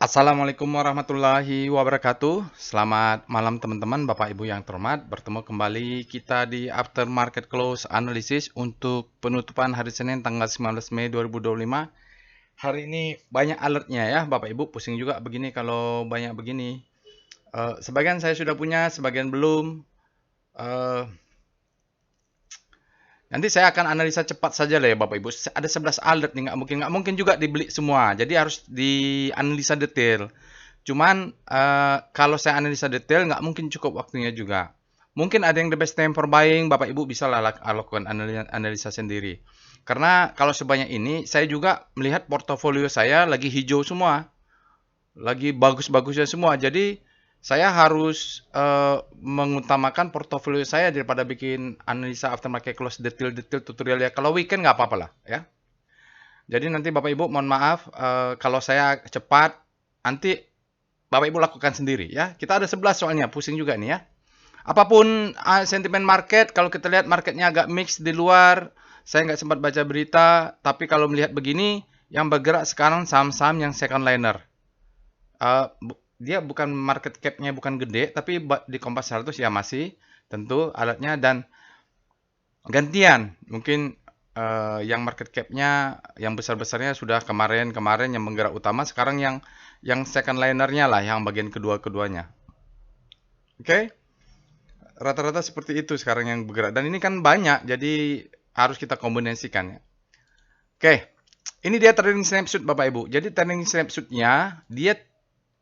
Assalamualaikum warahmatullahi wabarakatuh. Selamat malam teman-teman, Bapak Ibu yang terhormat. Bertemu kembali kita di After Market Close Analysis untuk penutupan hari Senin tanggal 19 Mei 2025. Hari ini banyak alertnya ya, Bapak Ibu. Pusing juga begini kalau banyak begini. Sebagian saya sudah punya, sebagian belum. Eh, Nanti saya akan analisa cepat saja lah ya Bapak Ibu. Ada 11 alert nih, nggak mungkin juga dibeli semua. Jadi harus dianalisa detail. Cuman kalau saya analisa detail nggak mungkin cukup waktunya juga. Mungkin ada yang the best time for buying, Bapak Ibu bisa lah lakukan analisa sendiri. Karena kalau sebanyak ini, saya juga melihat portofolio saya lagi hijau semua, lagi bagus-bagusnya semua. Jadi saya harus mengutamakan portofolio saya daripada bikin analisa aftermarket close detail-detail tutorial ya. Kalau weekend nggak apa-apa lah ya. Jadi nanti Bapak Ibu mohon maaf kalau saya cepat, nanti Bapak Ibu lakukan sendiri ya. Kita ada 11 soalnya, pusing juga nih ya. Apapun sentimen market, kalau kita lihat marketnya agak mix di luar, saya nggak sempat baca berita, tapi kalau melihat begini, yang bergerak sekarang saham-saham yang second liner. Dia bukan market cap-nya bukan gede, tapi di Kompas 100 ya masih tentu alatnya dan gantian. Mungkin yang market cap-nya yang besar-besarnya sudah kemarin yang menggerak utama, sekarang yang second liner-nya lah yang bagian kedua-keduanya. Oke? Rata-rata seperti itu sekarang yang bergerak dan ini kan banyak jadi harus kita kombinasikan ya. Oke. Ini dia trading snapshot Bapak Ibu. Jadi trading snapshot-nya dia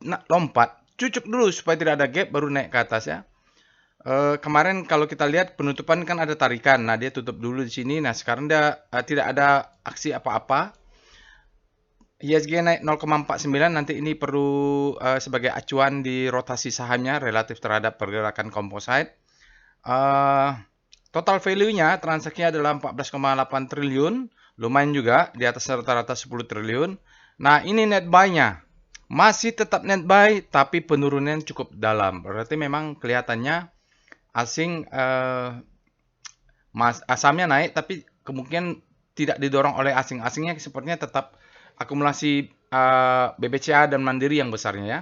lompat, cucuk dulu supaya tidak ada gap baru naik ke atas ya. Kemarin kalau kita lihat penutupan kan ada tarikan. Nah, dia tutup dulu di sini. Nah, sekarang dia tidak ada aksi apa-apa. ISG naik 0,49 nanti ini perlu sebagai acuan di rotasi sahamnya relatif terhadap pergerakan composite. Total value-nya transaksinya adalah 14,8 triliun, lumayan juga di atas rata-rata 10 triliun. Nah, ini net buy-nya. Masih tetap net buy tapi penurunan cukup dalam. Berarti memang kelihatannya asing asamnya naik tapi kemungkinan tidak didorong oleh asing. Asingnya sepertinya tetap akumulasi BBCA dan Mandiri yang besarnya ya.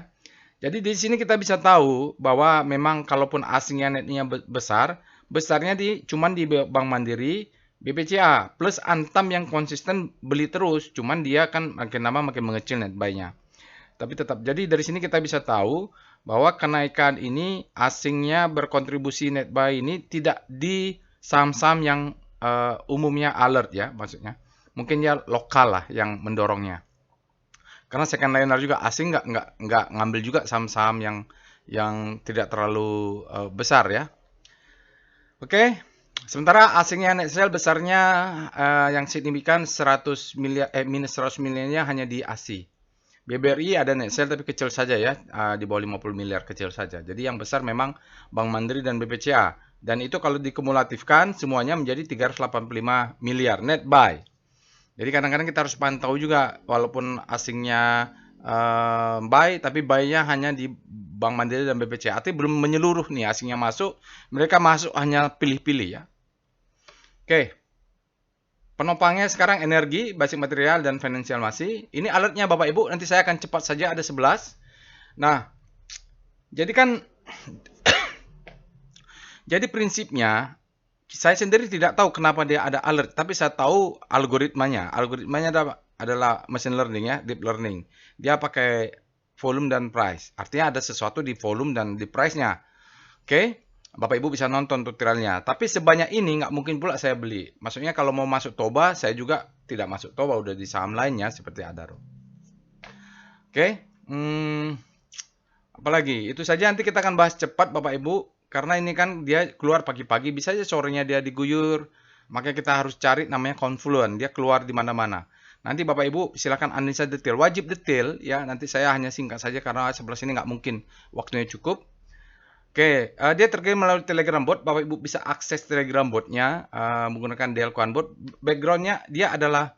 Jadi di sini kita bisa tahu bahwa memang kalaupun asingnya netnya besar, besarnya cuman di Bank Mandiri, BBCA plus Antam yang konsisten beli terus, cuman dia kan makin lama makin mengecil net buy-nya. Tapi tetap jadi dari sini kita bisa tahu bahwa kenaikan ini asingnya berkontribusi net buy ini tidak di saham-saham yang umumnya alert ya maksudnya. Mungkin ya lokal lah yang mendorongnya. Karena second liner juga asing nggak ngambil juga saham-saham yang tidak terlalu besar ya. Oke. Sementara asingnya net sale besarnya yang signifikan 100 miliar minus 100 miliarnya hanya di ASI. BBRI ada net sale tapi kecil saja ya, di bawah 50 miliar kecil saja. Jadi yang besar memang Bank Mandiri dan BPCA. Dan itu kalau dikumulatifkan semuanya menjadi 385 miliar net buy. Jadi kadang-kadang kita harus pantau juga walaupun asingnya buy tapi buy-nya hanya di Bank Mandiri dan BPCA. Artinya belum menyeluruh nih asingnya masuk, mereka masuk hanya pilih-pilih ya. Oke. Penopangnya sekarang energi, basic material, dan financial masih. Ini alertnya Bapak Ibu, nanti saya akan cepat saja ada 11. Nah, jadi kan, jadi prinsipnya, saya sendiri tidak tahu kenapa dia ada alert, tapi saya tahu algoritmanya. Algoritmanya adalah machine learning ya, deep learning. Dia pakai volume dan price. Artinya ada sesuatu di volume dan di price-nya. Oke? Bapak Ibu bisa nonton tutorialnya. Tapi sebanyak ini nggak mungkin pula saya beli. Maksudnya kalau mau masuk Toba, saya juga tidak masuk Toba. Udah di saham lainnya seperti Adaro. Oke. Apalagi? Itu saja nanti kita akan bahas cepat Bapak Ibu. Karena ini kan dia keluar pagi-pagi. Bisa aja sorenya dia diguyur. Makanya kita harus cari namanya confluent. Dia keluar di mana-mana. Nanti Bapak Ibu silakan analisa detail. Wajib detail ya. Nanti saya hanya singkat saja karena sebelah sini nggak mungkin waktunya cukup. Oke, dia terkirim melalui Telegram bot. Bapak Ibu bisa akses Telegram botnya menggunakan Delquan bot. Backgroundnya dia adalah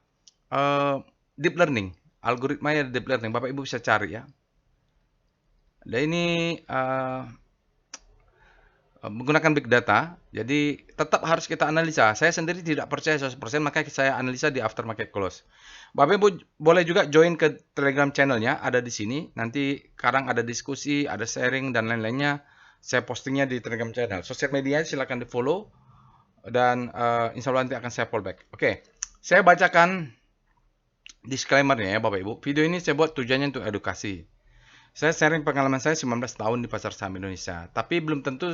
deep learning, algoritmanya deep learning. Bapak Ibu bisa cari ya. Dan ini menggunakan big data, jadi tetap harus kita analisa. Saya sendiri tidak percaya 100%, makanya saya analisa di aftermarket close. Bapak Ibu boleh juga join ke Telegram channelnya, ada di sini. Nanti kadang ada diskusi, ada sharing dan lain-lainnya. Saya postingnya di Telegram channel. Sosial media silakan di follow dan insya Allah nanti akan saya fallback. Oke, saya bacakan disclaimer-nya ya Bapak Ibu. Video ini saya buat tujuannya untuk edukasi. Saya sharing pengalaman saya 19 tahun di pasar saham Indonesia. Tapi belum tentu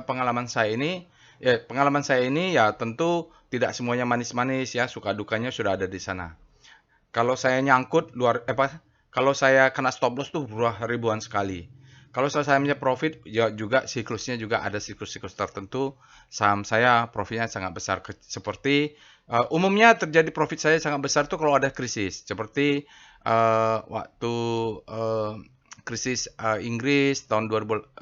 pengalaman saya ini ya tentu tidak semuanya manis-manis ya, suka dukanya sudah ada di sana. Kalau saya nyangkut kalau saya kena stop loss tuh ribuan sekali. Kalau sahamnya profit ya juga siklusnya juga ada siklus-siklus tertentu. Saham saya profitnya sangat besar seperti umumnya terjadi profit saya sangat besar tuh kalau ada krisis seperti waktu krisis Inggris tahun 2015,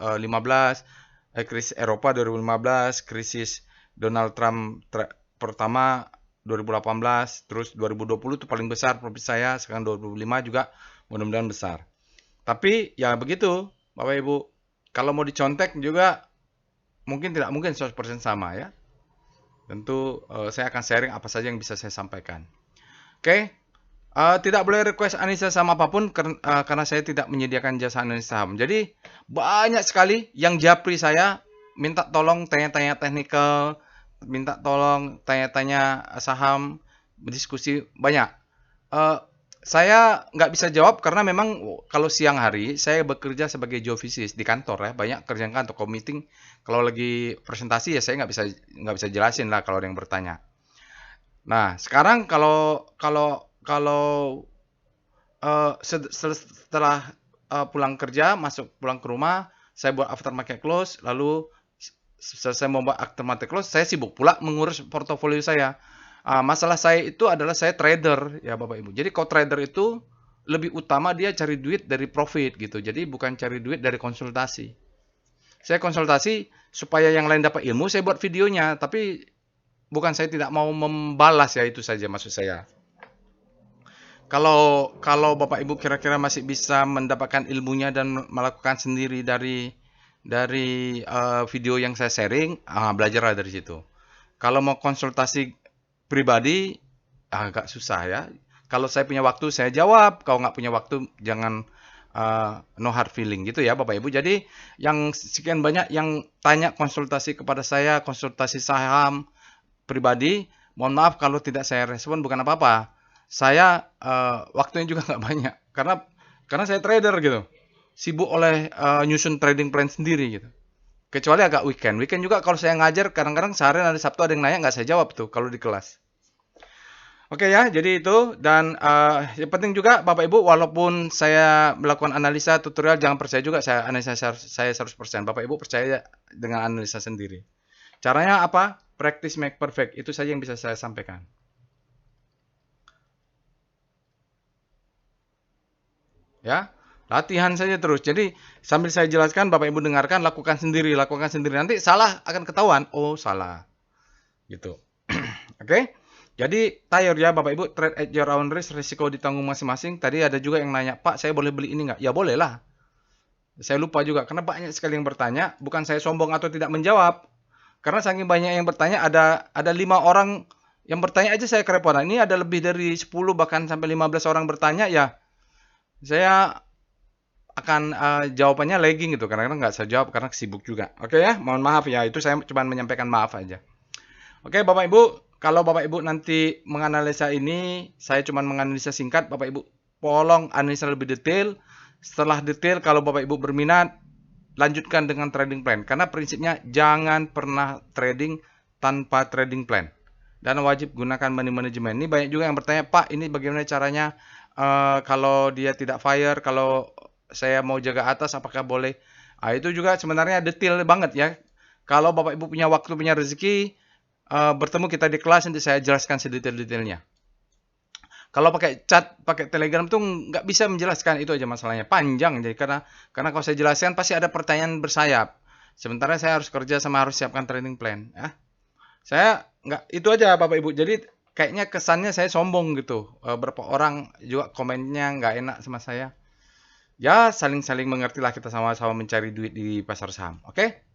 krisis Eropa 2015, krisis Donald Trump pertama 2018, terus 2020 itu paling besar profit saya, sekarang 2025 juga mudah-mudahan besar. Tapi ya begitu, Bapak Ibu, kalau mau dicontek juga tidak mungkin 100% sama ya. Tentu saya akan sharing apa saja yang bisa saya sampaikan. Oke. Tidak boleh request analisa saham apapun karena saya tidak menyediakan jasa analisa saham. Jadi banyak sekali yang japri saya minta tolong tanya-tanya teknikal, minta tolong tanya-tanya saham, berdiskusi banyak. Saya nggak bisa jawab karena memang kalau siang hari saya bekerja sebagai geofisis di kantor ya, banyak kerjaan kantor, kalau meeting, kalau lagi presentasi ya saya nggak bisa jelasin lah kalau ada yang bertanya. Nah sekarang kalau setelah pulang kerja, pulang ke rumah, saya buat aftermarket close, lalu selesai membuat aftermarket close, saya sibuk pula mengurus portofolio saya. Masalah saya itu adalah saya trader, ya Bapak Ibu. Jadi kalau trader itu lebih utama dia cari duit dari profit gitu. Jadi bukan cari duit dari konsultasi. Saya konsultasi supaya yang lain dapat ilmu, saya buat videonya. Tapi bukan saya tidak mau membalas ya, itu saja maksud saya. Kalau Bapak Ibu kira-kira masih bisa mendapatkan ilmunya dan melakukan sendiri dari video yang saya sharing, belajarlah dari situ. Kalau mau konsultasi pribadi agak susah ya. Kalau saya punya waktu saya jawab, kalau nggak punya waktu jangan no hard feeling gitu ya Bapak Ibu. Jadi yang sekian banyak yang tanya konsultasi kepada saya, konsultasi saham pribadi, mohon maaf kalau tidak saya respon, bukan apa-apa. Saya waktunya juga nggak banyak karena saya trader gitu, sibuk oleh nyusun trading plan sendiri gitu. Kecuali agak weekend juga kalau saya ngajar kadang-kadang seharian ada Sabtu ada yang nanya nggak saya jawab tuh kalau di kelas. Oke ya, jadi itu dan yang penting juga Bapak Ibu, walaupun saya melakukan analisa tutorial jangan percaya juga saya analisa saya 100%. Bapak Ibu percaya dengan analisa sendiri. Caranya apa? Practice make perfect. Itu saja yang bisa saya sampaikan. Ya, latihan saja terus. Jadi sambil saya jelaskan, Bapak Ibu dengarkan, lakukan sendiri. Nanti salah akan ketahuan. Oh, salah. Gitu. Oke. Jadi tayar ya Bapak Ibu, trade at your own risk, risiko ditanggung masing-masing. Tadi ada juga yang nanya, Pak, saya boleh beli ini nggak? Ya boleh lah. Saya lupa juga, karena banyak sekali yang bertanya. Bukan saya sombong atau tidak menjawab. Karena saking banyak yang bertanya, ada 5 orang yang bertanya aja saya kerepotan. Ini ada lebih dari 10 bahkan sampai 15 orang bertanya ya. Saya akan jawabannya lagging gitu. Kadang-kadang nggak saya jawab karena sibuk juga. Oke ya, mohon maaf ya. Itu saya cuma menyampaikan maaf aja. Oke Bapak Ibu, kalau Bapak Ibu nanti menganalisa ini, saya cuma menganalisa singkat. Bapak Ibu tolong analisa lebih detail. Setelah detail, kalau Bapak Ibu berminat, lanjutkan dengan trading plan. Karena prinsipnya jangan pernah trading tanpa trading plan. Dan wajib gunakan money management. Ini banyak juga yang bertanya, Pak, ini bagaimana caranya kalau dia tidak fire, kalau saya mau jaga atas, apakah boleh? Itu juga sebenarnya detail banget ya. Kalau Bapak Ibu punya waktu, punya rezeki, bertemu kita di kelas, nanti saya jelaskan sedetail-detailnya. Kalau pakai chat, pakai Telegram tuh nggak bisa menjelaskan, itu aja masalahnya. Panjang jadi karena kalau saya jelaskan pasti ada pertanyaan bersayap. Sementara saya harus kerja sama harus siapkan trading plan. Ya. Saya nggak itu aja Bapak Ibu. Jadi kayaknya kesannya saya sombong gitu. Beberapa orang juga komennya nggak enak sama saya. Ya saling-saling mengertilah kita sama-sama mencari duit di pasar saham. Oke?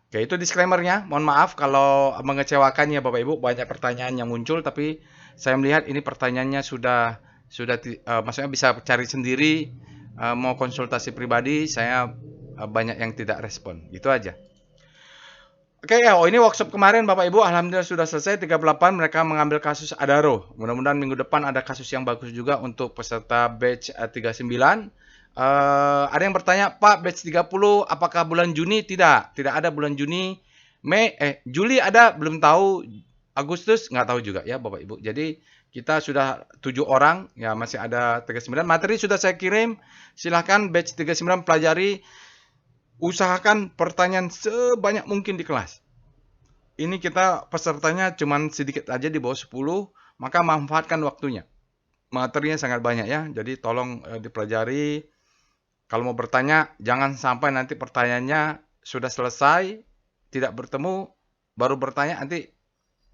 Oke, itu disclaimer-nya. Mohon maaf kalau mengecewakan ya Bapak Ibu. Banyak pertanyaan yang muncul tapi saya melihat ini pertanyaannya maksudnya bisa cari sendiri, mau konsultasi pribadi, saya banyak yang tidak respon. Gitu aja. Oke ya, ini workshop kemarin Bapak Ibu, alhamdulillah sudah selesai 38, mereka mengambil kasus Adaro. Mudah-mudahan minggu depan ada kasus yang bagus juga untuk peserta batch 39. Ada yang bertanya, Pak, batch 30 apakah bulan Juni? Tidak ada bulan Juni. Juli ada, belum tahu. Agustus nggak tahu juga ya Bapak Ibu. Jadi kita sudah 7 orang, ya masih ada 39. Materi sudah saya kirim, silahkan batch 39 pelajari. Usahakan pertanyaan sebanyak mungkin di kelas. Ini kita pesertanya cuma sedikit aja di bawah 10, maka manfaatkan waktunya. Materinya sangat banyak ya, jadi tolong dipelajari. Kalau mau bertanya, jangan sampai nanti pertanyaannya sudah selesai, tidak bertemu, baru bertanya, nanti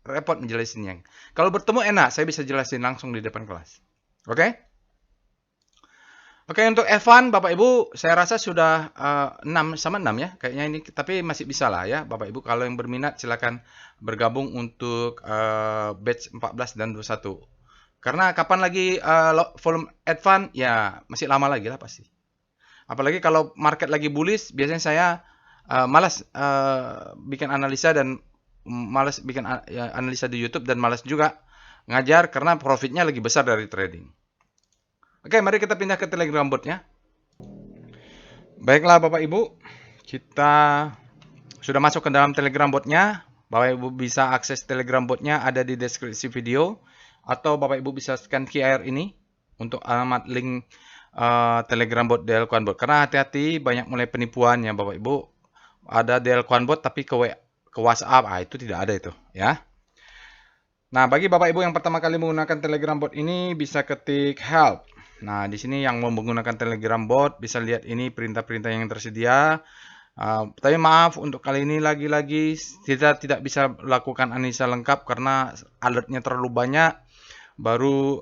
repot menjelasinnya. Kalau bertemu enak, saya bisa jelasin langsung di depan kelas. Oke? Oke, untuk Evan, Bapak Ibu, saya rasa sudah 6 sama 6 ya, kayaknya ini, tapi masih bisa lah ya, Bapak Ibu. Kalau yang berminat, silakan bergabung untuk batch 14 dan 21. Karena kapan lagi volume Advance, ya masih lama lagi lah pasti. Apalagi kalau market lagi bullish, biasanya saya malas bikin analisa dan malas bikin analisa di YouTube dan malas juga ngajar karena profitnya lagi besar dari trading. Oke, mari kita pindah ke Telegram bot-nya. Baiklah Bapak Ibu, kita sudah masuk ke dalam Telegram bot-nya. Bapak Ibu bisa akses Telegram bot-nya ada di deskripsi video. Atau Bapak Ibu bisa scan QR ini untuk alamat link Telegram bot DL Kuan Bot. Karena hati-hati banyak mulai penipuan ya Bapak Ibu. Ada DL Kuan Bot tapi ke WhatsApp, itu tidak ada itu ya. Nah, bagi Bapak Ibu yang pertama kali menggunakan Telegram bot ini bisa ketik help. Nah, di sini yang mau menggunakan Telegram bot bisa lihat ini perintah-perintah yang tersedia. Tapi maaf untuk kali ini lagi-lagi kita tidak bisa lakukan analisa lengkap karena alertnya terlalu banyak. Baru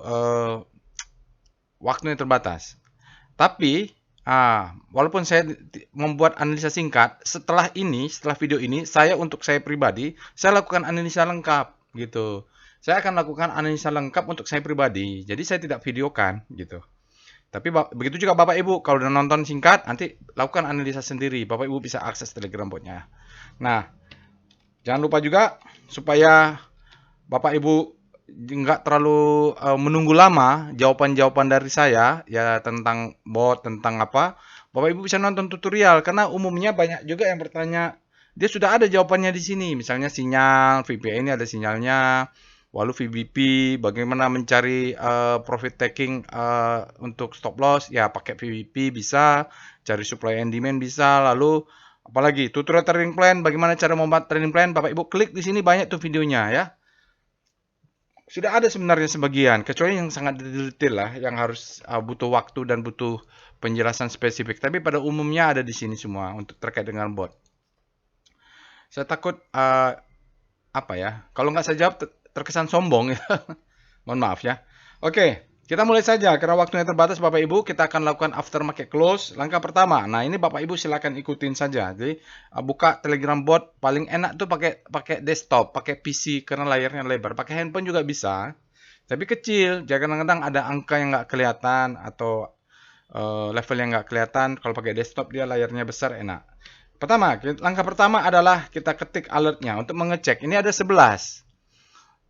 waktunya terbatas. Tapi walaupun saya membuat analisa singkat, setelah video ini, untuk saya pribadi, saya lakukan analisa lengkap gitu. Saya akan lakukan analisa lengkap untuk saya pribadi. Jadi saya tidak videokan gitu. Tapi begitu juga Bapak Ibu, kalau udah nonton singkat, nanti lakukan analisa sendiri. Bapak Ibu bisa akses Telegram botnya. Nah, jangan lupa juga supaya Bapak Ibu nggak terlalu menunggu lama jawaban-jawaban dari saya ya tentang bot, tentang apa. Bapak Ibu bisa nonton tutorial karena umumnya banyak juga yang bertanya, dia sudah ada jawabannya di sini. Misalnya sinyal VPN ini ada sinyalnya. Lalu VBP, bagaimana mencari profit taking untuk stop loss, ya pakai VBP bisa, cari supply and demand bisa, lalu apalagi tutorial trading plan, bagaimana cara membuat trading plan, Bapak Ibu klik di sini banyak tuh videonya ya. Sudah ada sebenarnya sebagian, kecuali yang sangat detail lah, yang harus butuh waktu dan butuh penjelasan spesifik. Tapi pada umumnya ada di sini semua untuk terkait dengan bot. Saya takut apa ya? Kalau nggak saya jawab terkesan sombong ya. Mohon maaf ya. Oke, kita mulai saja. Karena waktunya terbatas Bapak Ibu, kita akan lakukan after market close. Langkah pertama. Nah, ini Bapak Ibu silakan ikutin saja. Jadi, buka Telegram bot. Paling enak tuh pakai desktop, pakai PC karena layarnya lebar. Pakai handphone juga bisa. Tapi kecil. Jangan kadang-kadang ada angka yang nggak kelihatan atau level yang nggak kelihatan. Kalau pakai desktop dia layarnya besar, enak. Langkah pertama adalah kita ketik alertnya untuk mengecek. Ini ada 11.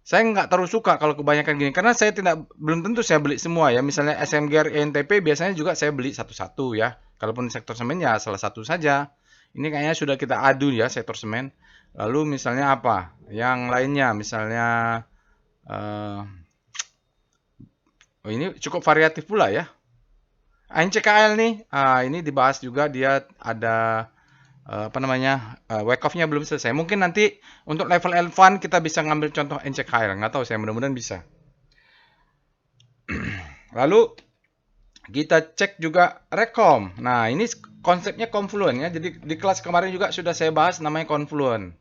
Saya nggak terlalu suka kalau kebanyakan gini, karena saya belum tentu saya beli semua ya. Misalnya SMGR ENTP biasanya juga saya beli satu-satu ya. Kalaupun sektor semen ya salah satu saja. Ini kayaknya sudah kita adu ya sektor semen. Lalu misalnya apa? Yang lainnya misalnya ini cukup variatif pula ya. NCKL nih, ini dibahas juga, dia ada wake off-nya belum selesai. Mungkin nanti untuk level L1 kita bisa ngambil contoh NCKL. Nggak tahu saya, mudah-mudahan bisa. Lalu kita cek juga Rekom. Nah, ini konsepnya Confluent ya. Jadi di kelas kemarin juga sudah saya bahas namanya Confluent.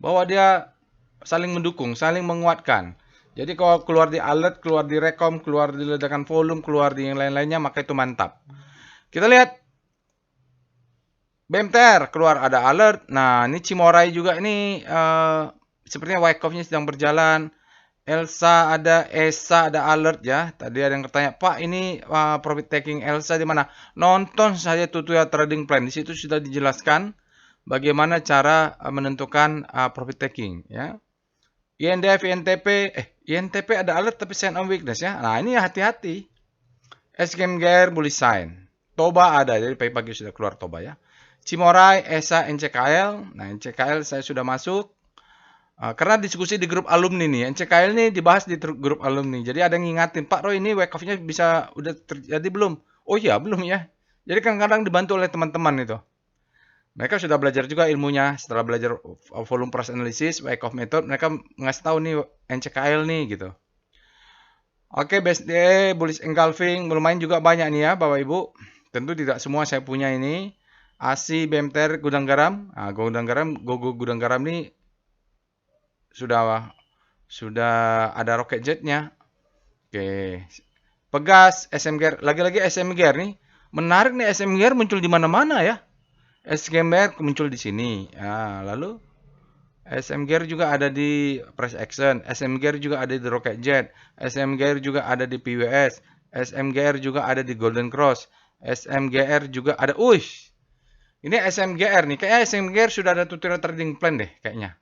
Bahwa dia saling mendukung, saling menguatkan. Jadi kalau keluar di alert, keluar di Rekom, keluar di ledakan volume, keluar di yang lain-lainnya, maka itu mantap. Kita lihat BMTR keluar ada alert. Nah, ini Cimorai juga ini sepertinya Wyckoff-nya sedang berjalan. Elsa ada, ESA ada alert ya. Tadi ada yang bertanya, Pak ini profit taking Elsa di mana? Nonton saja tutorial trading plan. Di situ sudah dijelaskan bagaimana cara menentukan profit taking ya. INDF, INTP ada alert tapi sign on weakness ya. Nah ini hati-hati. SKM Gear bullish sign. Toba ada, jadi pagi-pagi sudah keluar Toba ya. Cimorai, ESA, NCKL. Nah NCKL saya sudah masuk. Karena diskusi di grup alumni nih, NCKL ini dibahas di grup alumni. Jadi ada yang ngingatin, Pak Roy ini Wyckoff-nya bisa udah terjadi belum? Oh iya, belum ya. Jadi kadang-kadang dibantu oleh teman-teman itu. Mereka sudah belajar juga ilmunya. Setelah belajar volume price analysis, Wyckoff method, mereka ngasih tahu nih NCKL nih gitu. Oke, BSD, bullish engulfing, lumayan juga banyak nih ya Bapak Ibu. Tentu tidak semua saya punya ini. ASI, BMTR, Gudang Garam. Gudang Garam nih sudah ada rocket jetnya. Oke. Pegas, SM Gear. Lagi-lagi SM Gear nih. Menarik nih SM Gear muncul di mana-mana ya. SM Gear muncul di sini. Ya, lalu SM Gear juga ada di Price Action. SM Gear juga ada di Rocket Jet. SM Gear juga ada di PWS. SM Gear juga ada di Golden Cross. SMGR juga ada. Ini SMGR nih. Kayaknya SMGR sudah ada tutorial trading plan deh kayaknya.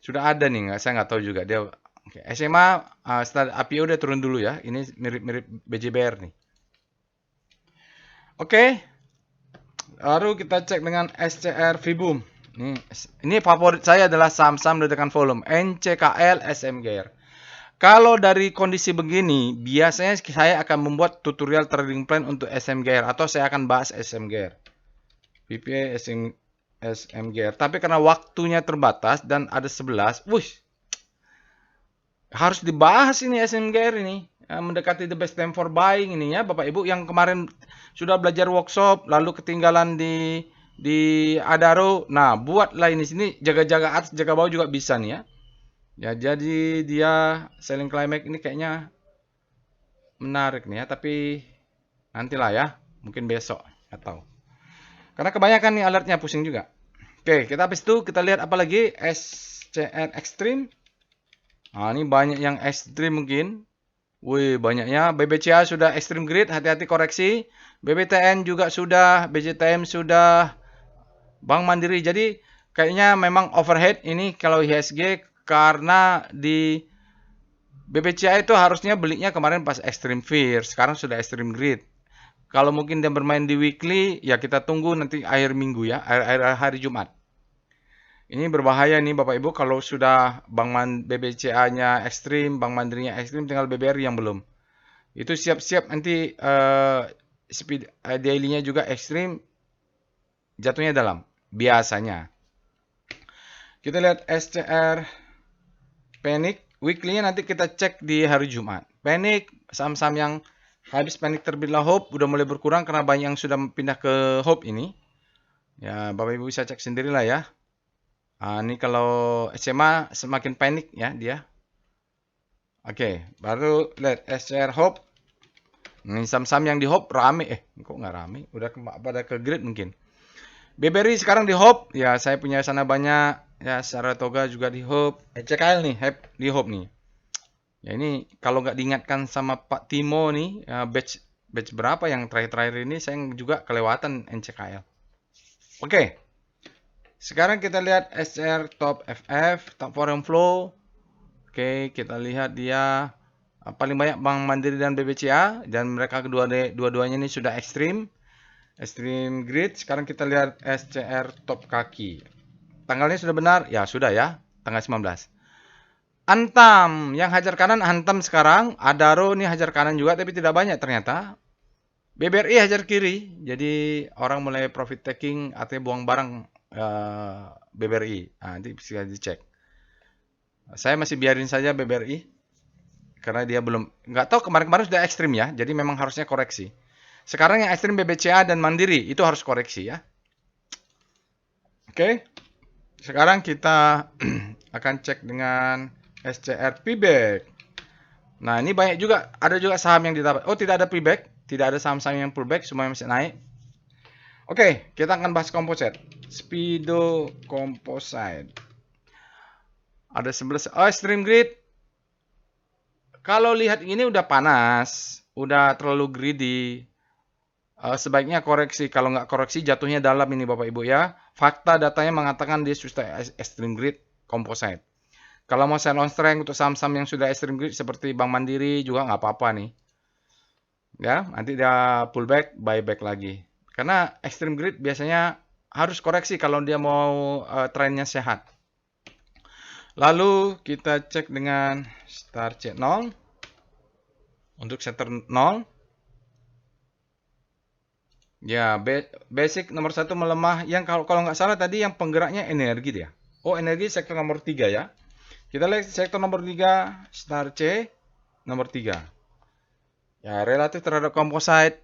Sudah ada nih, saya nggak tahu juga dia. Oke, SMA setelah APO udah turun dulu ya. Ini mirip-mirip BJBR nih. Oke, lalu kita cek dengan SCR Vibum. Ini favorit saya adalah saham-saham ledakan volume NCKL, SMGR. Kalau dari kondisi begini, biasanya saya akan membuat tutorial trading plan untuk SMGR atau saya akan bahas SMGR. VPA SMGR. Tapi karena waktunya terbatas dan ada 11, harus dibahas ini SMGR ini. Mendekati the best time for buying ini ya Bapak Ibu yang kemarin sudah belajar workshop lalu ketinggalan di Adaro. Nah, buatlah ini sini jaga-jaga atas, jaga bawah juga bisa nih ya. Ya, jadi dia selling climax ini kayaknya menarik nih ya, tapi nantilah ya, mungkin besok atau. Karena kebanyakan nih alertnya pusing juga. Oke, kita habis itu kita lihat apa lagi? SCR Extreme. Nah, ini banyak yang ekstrim mungkin. Banyaknya. BBCA sudah extreme grid, hati-hati koreksi. BBTN juga sudah, BJTM sudah, Bank Mandiri. Jadi kayaknya memang overhead ini kalau IHSG karena di BBCA itu harusnya belinya kemarin pas extreme fear, sekarang sudah extreme grid. Kalau mungkin dia bermain di weekly, ya kita tunggu nanti akhir minggu ya, akhir hari Jumat. Ini berbahaya nih Bapak Ibu kalau sudah BBCA-nya ekstrim, Bank Mandirinya ekstrim, tinggal BBRI yang belum. Itu siap-siap nanti speed daily-nya juga ekstrim, jatuhnya dalam biasanya. Kita lihat SCR Panic, weekly-nya nanti kita cek di hari Jumat. Panic, saham-saham yang habis Panic terbitlah Hope udah mulai berkurang karena banyak yang sudah pindah ke Hope ini. Ya, Bapak Ibu bisa cek sendirilah ya. Ini kalau SMA semakin panik ya dia. Oke, baru lihat SCR Hope. Ini saham-saham yang di Hope rame. Kok nggak rame? Udah pada ke grid mungkin. BBRI sekarang di Hope. Ya, saya punya sana banyak. Ya, Saratoga juga di Hope. CKL nih, di Hope nih. Ya, ini kalau nggak diingatkan sama Pak Timo nih, batch berapa yang terakhir-terakhir ini, saya juga kelewatan NCKL. Oke. Sekarang kita lihat SCR Top FF, Top Foreign Flow. Oke, kita lihat dia paling banyak Bank Mandiri dan BBCA dan mereka dua-duanya ini sudah ekstrim grid. Sekarang kita lihat SCR Top Kaki. Tanggalnya sudah benar? Ya, sudah ya. Tanggal 19. Antam yang hajar kanan hantam sekarang. Adaro ini hajar kanan juga tapi tidak banyak ternyata. BBRI hajar kiri. Jadi orang mulai profit taking artinya buang barang BBRI. Nanti bisa dicek. Saya masih biarin saja BBRI karena dia belum, nggak tahu kemarin-kemarin sudah ekstrim ya. Jadi memang harusnya koreksi. Sekarang yang ekstrim BBCA dan Mandiri itu harus koreksi ya. Oke. Sekarang kita akan cek dengan SCR Payback. Nah, ini banyak juga, ada juga saham yang didapat. Oh, tidak ada payback, tidak ada saham-saham yang pullback, semuanya masih naik. Oke, kita akan bahas composite. Speedo Composite. Ada 11. Oh, extreme grid. Kalau lihat ini udah panas, udah terlalu greedy. Sebaiknya koreksi. Kalau nggak koreksi jatuhnya dalam ini Bapak Ibu ya. Fakta datanya mengatakan dia sudah extreme grid composite. Kalau mau sell on strength untuk saham-saham yang sudah extreme grid seperti Bank Mandiri juga nggak apa-apa nih. Ya, nanti dia pullback, buyback lagi. Karena extreme grid biasanya harus koreksi kalau dia mau trennya sehat. Lalu kita cek dengan star C0 untuk sektor 0. Ya, basic nomor 1 melemah. Yang kalau nggak salah tadi yang penggeraknya energi dia. Oh, energi sektor nomor 3 ya. Kita lihat sektor nomor 3, star C nomor 3. Ya, relatif terhadap komposit.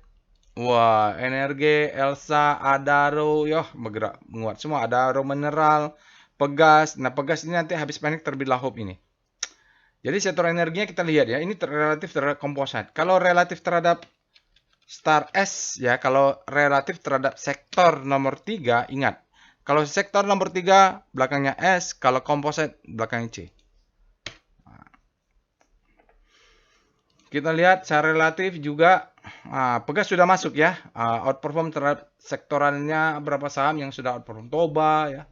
Wah, energi, Elsa, Adaro, yoh bergerak menguat semua. Adaro mineral, Pegas. Nah, Pegas ini nanti habis panik terbitlah hope ini. Jadi sektor energinya kita lihat ya, ini relatif terhadap komposit. Kalau relatif terhadap Star S ya, kalau relatif terhadap sektor nomor 3, ingat. Kalau sektor nomor 3 belakangnya S, kalau komposit belakangnya C. Kita lihat secara relatif juga Pegas sudah masuk ya. Outperform terhadap sektorannya berapa saham yang sudah outperform. Toba ya.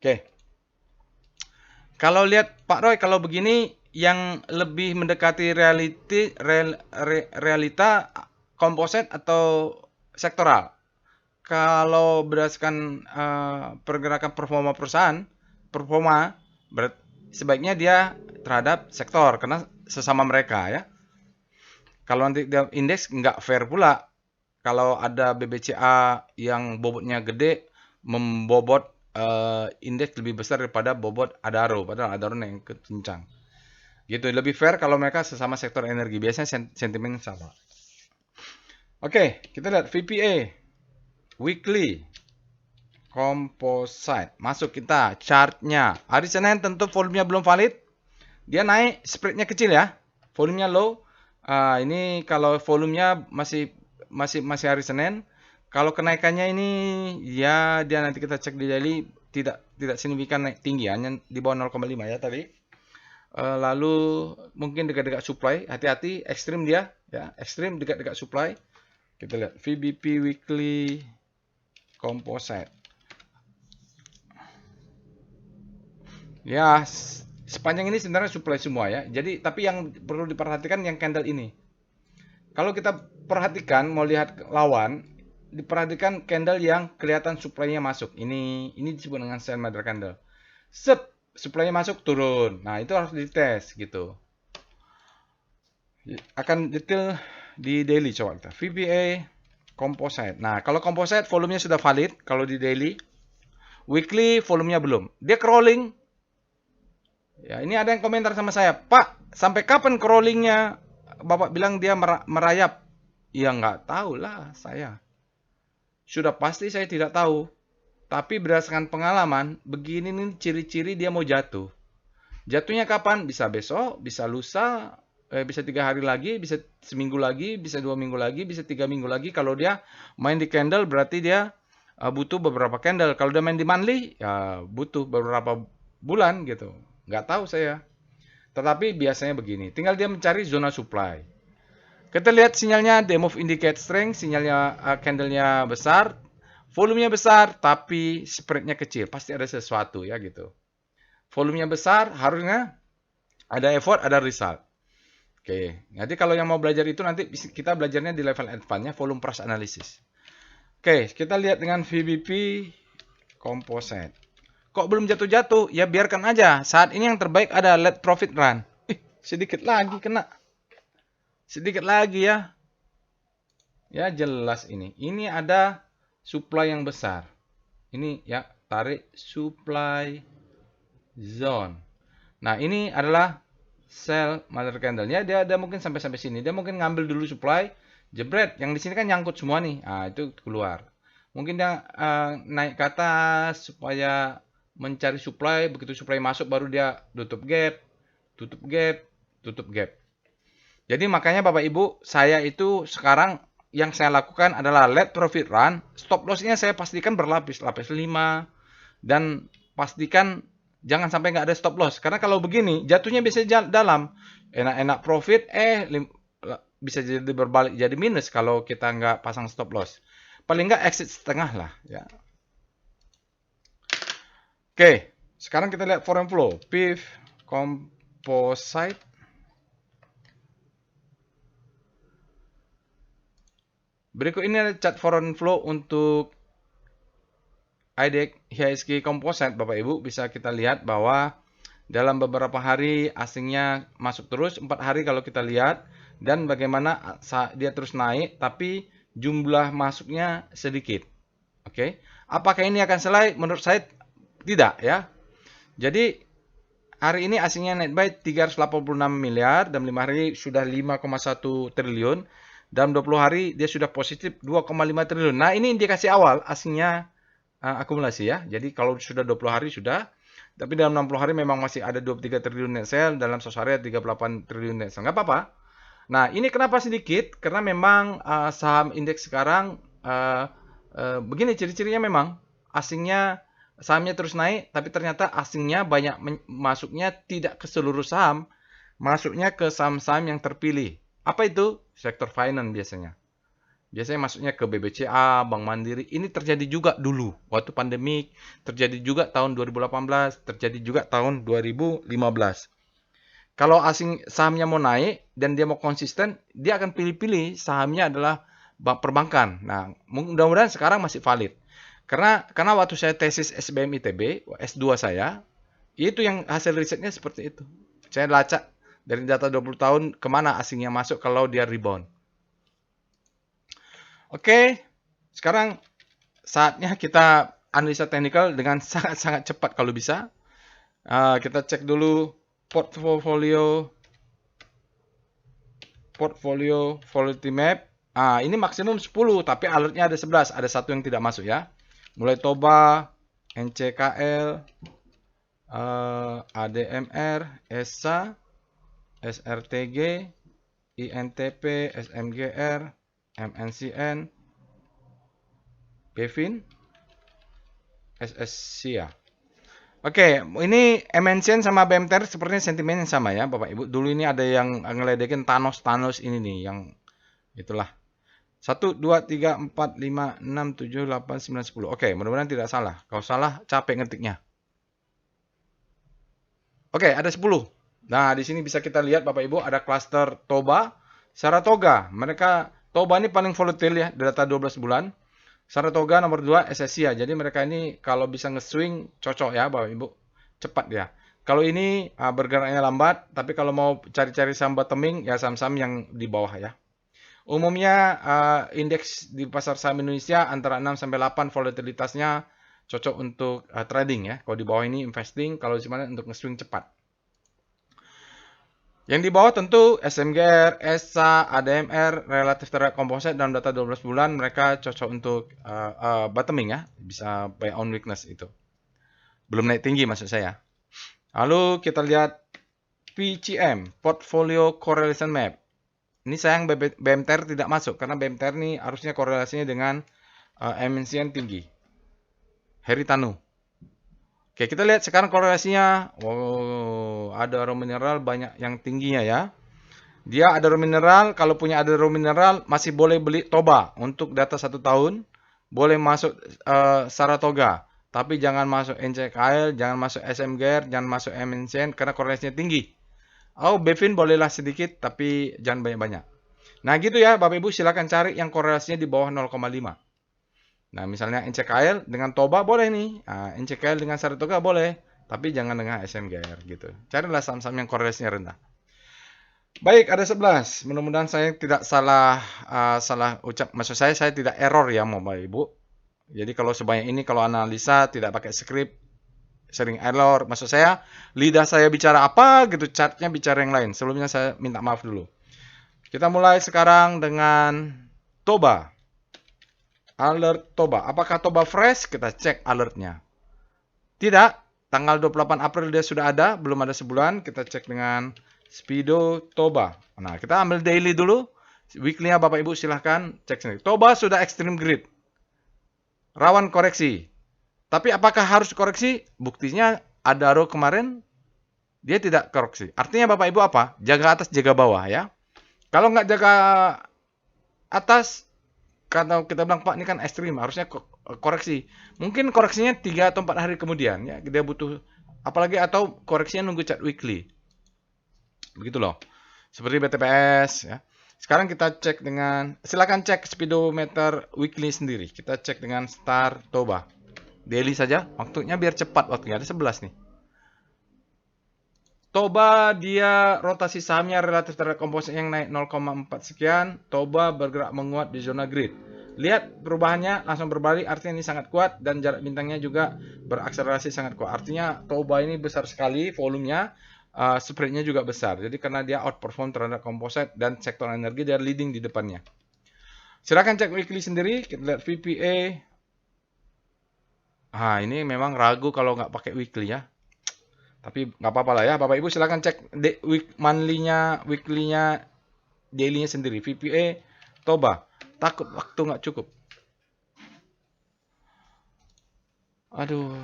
Oke. Kalau lihat Pak Roy, kalau begini yang lebih mendekati realita komposit atau sektoral. Kalau berdasarkan pergerakan performa perusahaan, sebaiknya dia terhadap sektor karena sesama mereka ya. Kalau nanti dia indeks nggak fair pula. Kalau ada BBCA yang bobotnya gede membobot indeks lebih besar daripada bobot Adaro, padahal Adaro yang kencang. Gitu, lebih fair kalau mereka sesama sektor energi. Biasanya sentimen sama. Oke, kita lihat VPA weekly composite. Masuk kita chartnya. Hari Senin tentu volumenya belum valid. Dia naik, spreadnya kecil ya. Volumenya low. Ini kalau volumenya masih hari Senin. Kalau kenaikannya ini ya dia nanti kita cek di daily tidak signifikan naik tinggi, hanya di bawah 0,5 ya tadi. Lalu mungkin dekat-dekat supply, hati-hati ekstrim dia ya, ekstrim dekat-dekat supply. Kita lihat VBP weekly composite. Ya, sepanjang ini sebenarnya supply semua ya. Jadi tapi yang perlu diperhatikan yang candle ini. Kalau kita perhatikan, mau lihat lawan, diperhatikan candle yang kelihatan supply-nya masuk. Ini disebut dengan sell mother candle. Supply-nya masuk turun. Nah, itu harus dites gitu. Akan detail di daily coba kita. VBA composite. Nah, kalau composite volumenya sudah valid kalau di daily. Weekly volumenya belum. Dia crawling. Ya, ini ada yang komentar sama saya, "Pak, sampai kapan crawlingnya?" Bapak bilang dia merayap. Ya nggak tahu lah saya. Sudah pasti saya tidak tahu. Tapi berdasarkan pengalaman, begini nih ciri-ciri dia mau jatuh. Jatuhnya kapan? Bisa besok, bisa lusa, bisa 3 hari lagi, bisa seminggu lagi, bisa 2 minggu lagi, bisa 3 minggu lagi. Kalau dia main di candle berarti dia butuh beberapa candle. Kalau dia main di monthly, ya butuh beberapa bulan gitu. Nggak tahu saya. Tetapi biasanya begini, tinggal dia mencari zona supply. Kita lihat sinyalnya, the move indicate strength, sinyalnya candlenya besar, volumenya besar, tapi spreadnya kecil. Pasti ada sesuatu ya gitu. Volumenya besar, harusnya ada effort, ada result. Oke, nanti kalau yang mau belajar itu nanti kita belajarnya di level advance-nya, volume price analysis. Oke, kita lihat dengan VBP composite. Kok belum jatuh-jatuh? Ya biarkan aja. Saat ini yang terbaik ada let profit run. Sedikit lagi kena. Sedikit lagi ya. Ya jelas ini. Ini ada supply yang besar. Ini ya, tarik supply zone. Nah, ini adalah sell mother candle-nya. Dia mungkin sampai sini. Dia mungkin ngambil dulu supply, jebret. Yang di sini kan nyangkut semua nih. Ah, itu keluar. Mungkin dia naik ke atas supaya mencari supply, begitu supply masuk baru dia tutup gap, tutup gap, tutup gap. Jadi makanya Bapak Ibu, saya itu sekarang yang saya lakukan adalah let profit run, stop loss-nya saya pastikan berlapis, lapis 5 dan pastikan Jangan sampai nggak ada stop loss. Karena kalau begini, jatuhnya biasanya dalam. Enak-enak profit, bisa jadi berbalik jadi minus kalau kita nggak pasang stop loss. Paling nggak exit setengah lah. Ya. Oke, sekarang kita lihat foreign flow. PIF Composite. Berikut ini ada chart foreign flow untuk IDX IHSG Composite, Bapak Ibu. Bisa kita lihat bahwa dalam beberapa hari asingnya masuk terus, 4 hari kalau kita lihat. Dan bagaimana dia terus naik, tapi jumlah masuknya sedikit. Oke, apakah ini akan selesai? Menurut saya tidak ya. Jadi hari ini asingnya net buy 386 miliar, dalam 5 hari sudah 5,1 triliun. Dalam 20 hari dia sudah positif 2,5 triliun. Nah, ini indikasi awal asingnya akumulasi ya. Jadi kalau sudah 20 hari sudah. Tapi dalam 60 hari memang masih ada 23 triliun net sell, dalam 100 hari 38 triliun net sell. Nggak apa-apa. Nah, ini kenapa sedikit? Karena memang saham indeks sekarang begini ciri-cirinya, memang asingnya sahamnya terus naik, tapi ternyata asingnya banyak masuknya tidak ke seluruh saham, masuknya ke saham-saham yang terpilih. Apa itu? Sektor finance biasanya. Biasanya masuknya ke BBCA, Bank Mandiri. Ini terjadi juga dulu waktu pandemik, terjadi juga tahun 2018, terjadi juga tahun 2015. Kalau asing sahamnya mau naik dan dia mau konsisten, dia akan pilih-pilih sahamnya adalah perbankan. Nah, mudah-mudahan sekarang masih valid. Karena waktu saya tesis SBM ITB, S2 saya, itu yang hasil risetnya seperti itu. Saya lacak dari data 20 tahun kemana asingnya masuk kalau dia rebound. Oke, sekarang saatnya kita analisa teknikal dengan sangat-sangat cepat kalau bisa. Kita cek dulu portfolio volatility map. Ini maksimum 10, tapi alertnya ada 11. Ada satu yang tidak masuk ya. Mulai TOBA, NCKL, ADMR, ESA, SRTG, INTP, SMGR, MNCN, Bevin, SSCA. Oke, ini MNCN sama BMTR sepertinya sentimennya sama ya, Bapak Ibu. Dulu ini ada yang ngeledekin Thanos ini nih, yang itulah. 1, 2, 3, 4, 5, 6, 7, 8, 9, 10. Oke, mudah-mudahan tidak salah. Kalau salah, capek ngetiknya. Oke, ada 10. Nah, di sini bisa kita lihat Bapak Ibu, ada cluster TOBA, Saratoga. TOBA ini paling volatil ya, data 12 bulan. Saratoga nomor 2, SSCA. Jadi mereka ini kalau bisa nge-swing cocok ya Bapak Ibu. Cepat ya. Kalau ini bergeraknya lambat, tapi kalau mau cari-cari saham bottoming, ya saham-saham yang di bawah ya. Umumnya indeks di pasar saham Indonesia antara 6 sampai 8 volatilitasnya cocok untuk trading ya. Kalau di bawah ini investing, kalau di mana untuk nge-swing cepat. Yang di bawah tentu SMGR, ESA, ADMR, relatif terhadap composite dalam data 12 bulan mereka cocok untuk bottoming ya, bisa buy on weakness itu. Belum naik tinggi maksud saya. Lalu kita lihat PCM, Portfolio Correlation Map. Ini sayang BMTR tidak masuk karena BMTR ini harusnya korelasinya dengan MNCN tinggi. Heritano. Oke, kita lihat sekarang korelasinya. Wow, ada raw mineral banyak yang tingginya ya. Dia ada raw mineral, kalau punya ada raw mineral masih boleh beli TOBA untuk data 1 tahun. Boleh masuk Saratoga, tapi jangan masuk NCKL, jangan masuk SMGR, jangan masuk MNCN karena korelasinya tinggi. Bevin bolehlah sedikit, tapi jangan banyak-banyak. Nah gitu ya Bapak Ibu, silakan cari yang korelasinya di bawah 0,5. Nah misalnya NCKL dengan TOBA boleh nih, NCKL dengan Saratoga boleh, tapi jangan dengan SMGR gitu. Carilah saham-saham yang korelasinya rendah. Baik, ada 11. Mudah-mudahan saya tidak salah ucap. Maksud saya tidak error ya Bapak Ibu. Jadi kalau sebanyak ini, kalau analisa tidak pakai skrip, sering error. Maksud saya, lidah saya bicara apa gitu, chartnya bicara yang lain. Sebelumnya saya minta maaf dulu. Kita mulai sekarang dengan TOBA. Alert TOBA. Apakah TOBA fresh? Kita cek alertnya. Tidak. Tanggal 28 April dia sudah ada. Belum ada sebulan. Kita cek dengan Speedo TOBA. Nah, kita ambil daily dulu. Weekly-nya Bapak Ibu silahkan cek sendiri. TOBA sudah extreme grid. Rawan koreksi. Tapi apakah harus koreksi? Buktinya Adaro kemarin dia tidak koreksi. Artinya Bapak Ibu apa? Jaga atas, jaga bawah ya. Kalau nggak jaga atas, kalau kita bilang Pak ini kan ekstrim, harusnya koreksi. Mungkin koreksinya 3 atau 4 hari kemudian ya. Dia butuh apalagi atau koreksinya nunggu chart weekly. Begitu loh. Seperti BTPS ya. Sekarang kita cek dengan, silakan cek speedometer weekly sendiri. Kita cek dengan Star Toba. Daily saja, waktunya biar cepat, waktunya ada 11 nih. Toba dia rotasi sahamnya relatif terhadap komposit yang naik 0,4 sekian. Toba bergerak menguat di zona grid. Lihat perubahannya langsung berbalik, artinya ini sangat kuat dan jarak bintangnya juga berakselerasi sangat kuat. Artinya Toba ini besar sekali volumenya, spreadnya juga besar. Jadi karena dia outperform terhadap komposit dan sektor energi, dia leading di depannya. Silakan cek weekly sendiri. Kita lihat VPA. Ini memang ragu kalau nggak pakai weekly ya. Tapi nggak apa-apa lah ya. Bapak Ibu silakan cek monthly-nya, weekly-nya, daily-nya sendiri. VPA, Toba. Takut waktu nggak cukup. Aduh.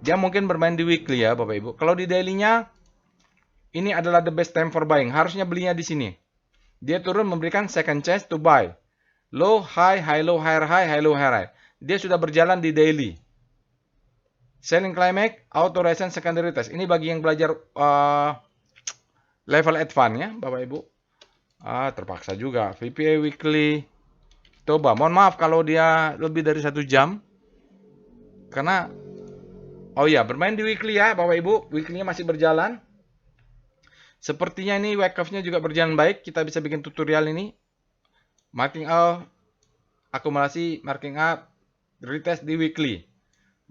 Dia mungkin bermain di weekly ya Bapak Ibu. Kalau di daily-nya, ini adalah the best time for buying. Harusnya belinya di sini. Dia turun memberikan second chance to buy. Low, high, high, low, higher, high, high, low, higher, high. Dia sudah berjalan di daily. Selling climax, auto resistance, secondary test. Ini bagi yang belajar level advance ya, Bapak Ibu. Terpaksa juga. VPA weekly. Coba, mohon maaf kalau dia lebih dari 1 jam. Karena, bermain di weekly ya, Bapak Ibu. Weekly-nya masih berjalan. Sepertinya ini wake-off-nya juga berjalan baik. Kita bisa bikin tutorial ini. Marking up, akumulasi, marking up, retest di weekly.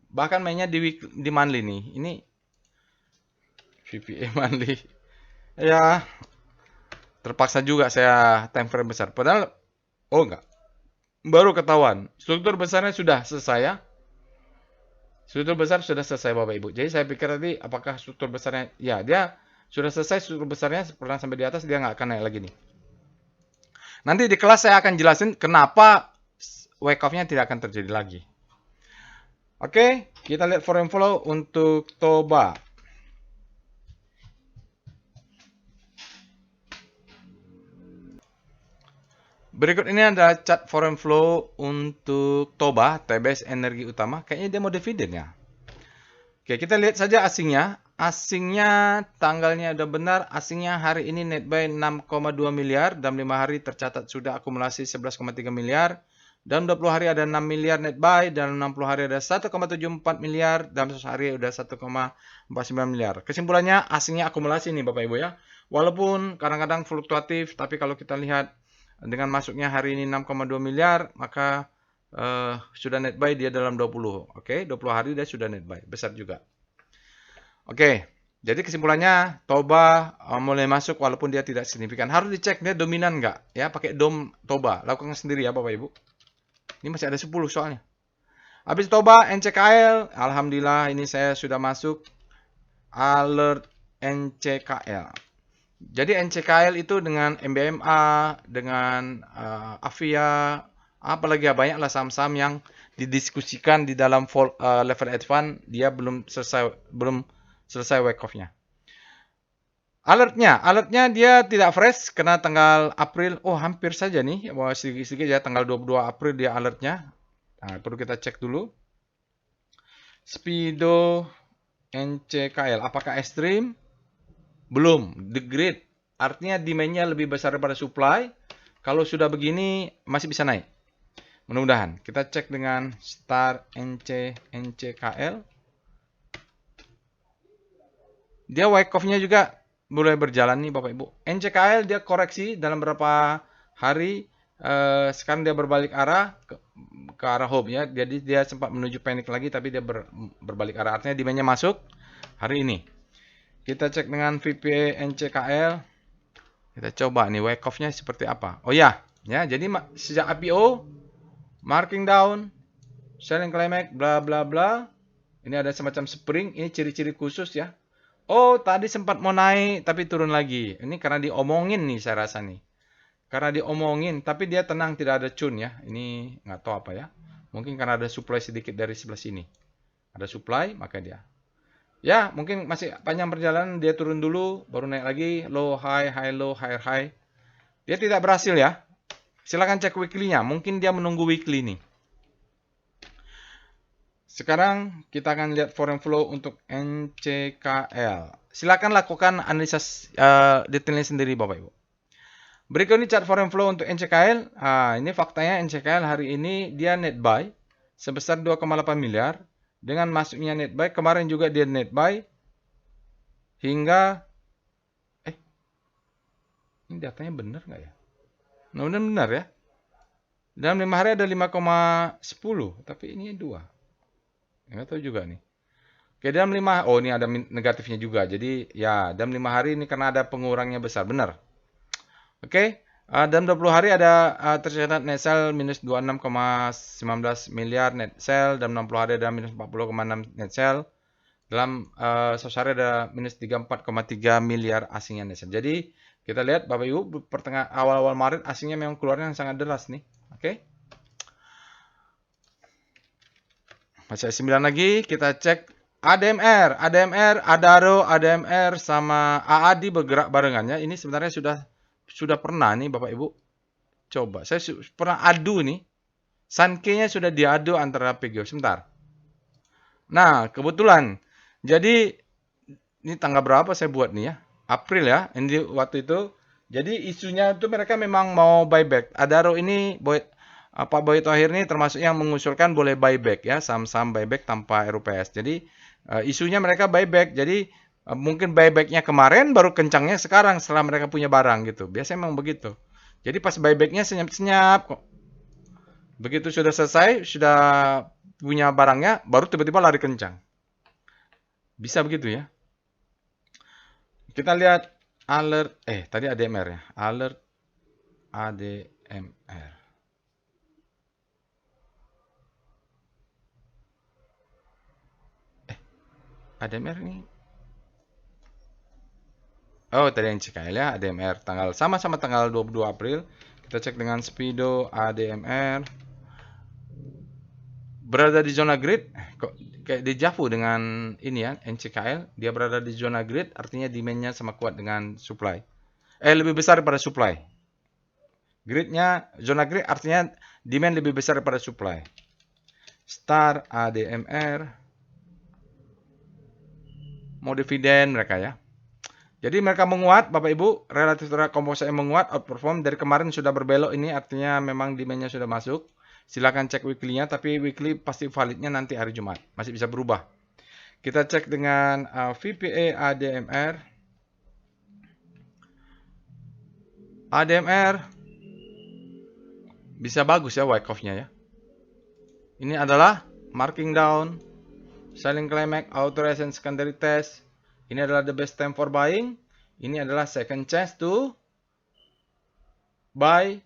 Bahkan mainnya di monthly nih. Ini VPA monthly. Ya, terpaksa juga saya time frame besar. Padahal, enggak. Baru ketahuan. Struktur besarnya sudah selesai ya. Struktur besar sudah selesai Bapak Ibu. Jadi saya pikir tadi apakah struktur besarnya, ya dia sudah selesai struktur besarnya, pernah sampai di atas, dia nggak akan naik lagi nih. Nanti di kelas saya akan jelasin kenapa wake off-nya tidak akan terjadi lagi. Oke, kita lihat foreign flow untuk Toba. Berikut ini adalah chart foreign flow untuk Toba, TBS energi utama. Kayaknya dia mau dividen ya. Oke, kita lihat saja asingnya. Asingnya tanggalnya udah benar. Asingnya hari ini net buy 6,2 miliar. Dalam 5 hari tercatat sudah akumulasi 11,3 miliar. Dalam 20 hari ada 6 miliar net buy. Dalam 60 hari ada 1,74 miliar. Dalam 1 hari udah 1,49 miliar. Kesimpulannya asingnya akumulasi nih Bapak Ibu ya. Walaupun kadang-kadang fluktuatif, tapi kalau kita lihat dengan masuknya hari ini 6,2 miliar, maka sudah net buy dia dalam 20. Oke, 20 hari dia sudah net buy. Besar juga. Oke, jadi kesimpulannya Toba mulai masuk walaupun dia tidak signifikan. Harus dicek dia dominan nggak ya, pakai dom Toba. Lakukan sendiri ya Bapak Ibu. Ini masih ada 10 soalnya. Habis Toba NCKL, alhamdulillah ini saya sudah masuk alert NCKL. Jadi NCKL itu dengan MBMA, dengan Avia, apalagi ya banyaklah saham-saham yang didiskusikan di dalam level advance, dia belum selesai wake off-nya. Alertnya dia tidak fresh karena tanggal April, hampir saja nih, sedikit-sedikit ya, tanggal 22 April dia alertnya. Nah, perlu kita cek dulu. Speedo NCKL, apakah ekstrim? Belum, the grid. Artinya demand-nya lebih besar daripada supply. Kalau sudah begini, masih bisa naik. Mudah-mudahan. Kita cek dengan Star NCKL. Dia wake off-nya juga mulai berjalan nih Bapak Ibu. NCKL dia koreksi dalam beberapa hari. Sekarang dia berbalik arah ke arah hope ya. Jadi dia sempat menuju panic lagi, tapi dia berbalik arah. Artinya demand-nya masuk hari ini. Kita cek dengan VPA NCKL. Kita coba nih wake off-nya seperti apa. Jadi sejak IPO, marking down, selling climax, bla bla bla. Ini ada semacam spring, ini ciri-ciri khusus ya. Tadi sempat mau naik tapi turun lagi. Ini karena diomongin nih saya rasa nih. Karena diomongin, tapi dia tenang tidak ada cun ya. Ini nggak tahu apa ya. Mungkin karena ada supply sedikit dari sebelah sini. Ada supply, maka dia. Ya, mungkin masih panjang perjalanan, dia turun dulu, baru naik lagi, low, high, low, high. Dia tidak berhasil ya. Silakan cek weekly-nya, mungkin dia menunggu weekly nih. Sekarang kita akan lihat foreign flow untuk NCKL. Silakan lakukan analisa detailnya sendiri Bapak Ibu. Berikut ini chart foreign flow untuk NCKL. Ini faktanya NCKL hari ini dia net buy sebesar 2,8 miliar. Dengan masuknya net buy, kemarin juga dia net buy hingga ini datanya benar nggak ya? Mudah-mudahan benar ya. Dalam 5 hari ada 5,10, tapi ini 2. Nggak tahu juga nih. Oke, dalam 5, oh ini ada negatifnya juga. Jadi ya, dalam 5 hari ini karena ada pengurangnya besar, benar. Oke, dalam 20 hari ada tercatat net sell minus 26,19 miliar net sell. Dalam 60 hari ada minus 40,6 net sell. Dalam 100 hari ada minus 34,3 miliar asingnya net sell. Jadi kita lihat Bapak Ibu pertengahan awal-awal Maret asingnya memang keluarnya sangat deras nih. Oke. Masih 9 lagi kita cek ADMR, Adaro, ADMR sama AAD bergerak barengannya. Ini sebenarnya sudah pernah nih Bapak Ibu. Coba, saya pernah adu nih. Sankey-nya sudah diadu antara PGO. Sebentar. Nah, kebetulan. Jadi, ini tanggal berapa saya buat nih ya? April ya. Ini waktu itu. Jadi, isunya itu mereka memang mau buyback. Adaro ini, Pak Boy Thohir ini termasuk yang mengusulkan boleh buyback ya. Saham-saham buyback tanpa RUPS. Jadi, isunya mereka buyback. Jadi, mungkin buybacknya kemarin baru kencangnya sekarang setelah mereka punya barang gitu. Biasanya memang begitu. Jadi pas buybacknya senyap-senyap kok. Begitu sudah selesai, sudah punya barangnya, baru tiba-tiba lari kencang. Bisa begitu ya. Kita lihat alert, tadi ADMR ya. Alert ADMR. ADMR ini. Oh, tadi yang CKL ya, ADMR sama-sama tanggal 22 April. Kita cek dengan Speedo ADMR. Berada di zona grid, kok kayak dejavu dengan ini ya, NCKL. Dia berada di zona grid, artinya demand-nya sama kuat dengan supply. Lebih besar daripada supply. Gridnya, zona grid artinya demand lebih besar daripada supply. Star ADMR. Mau dividen mereka ya. Jadi mereka menguat, Bapak Ibu, relatif terhadap komposisi menguat, outperform. Dari kemarin sudah berbelok ini, artinya memang demand-nya sudah masuk. Silakan cek weekly-nya, tapi weekly pasti validnya nanti hari Jumat. Masih bisa berubah. Kita cek dengan VPA ADMR. ADMR bisa bagus ya wyckoff-nya ya. Ini adalah marking down, selling climax, authorization secondary test. Ini adalah the best time for buying. Ini adalah second chance to buy.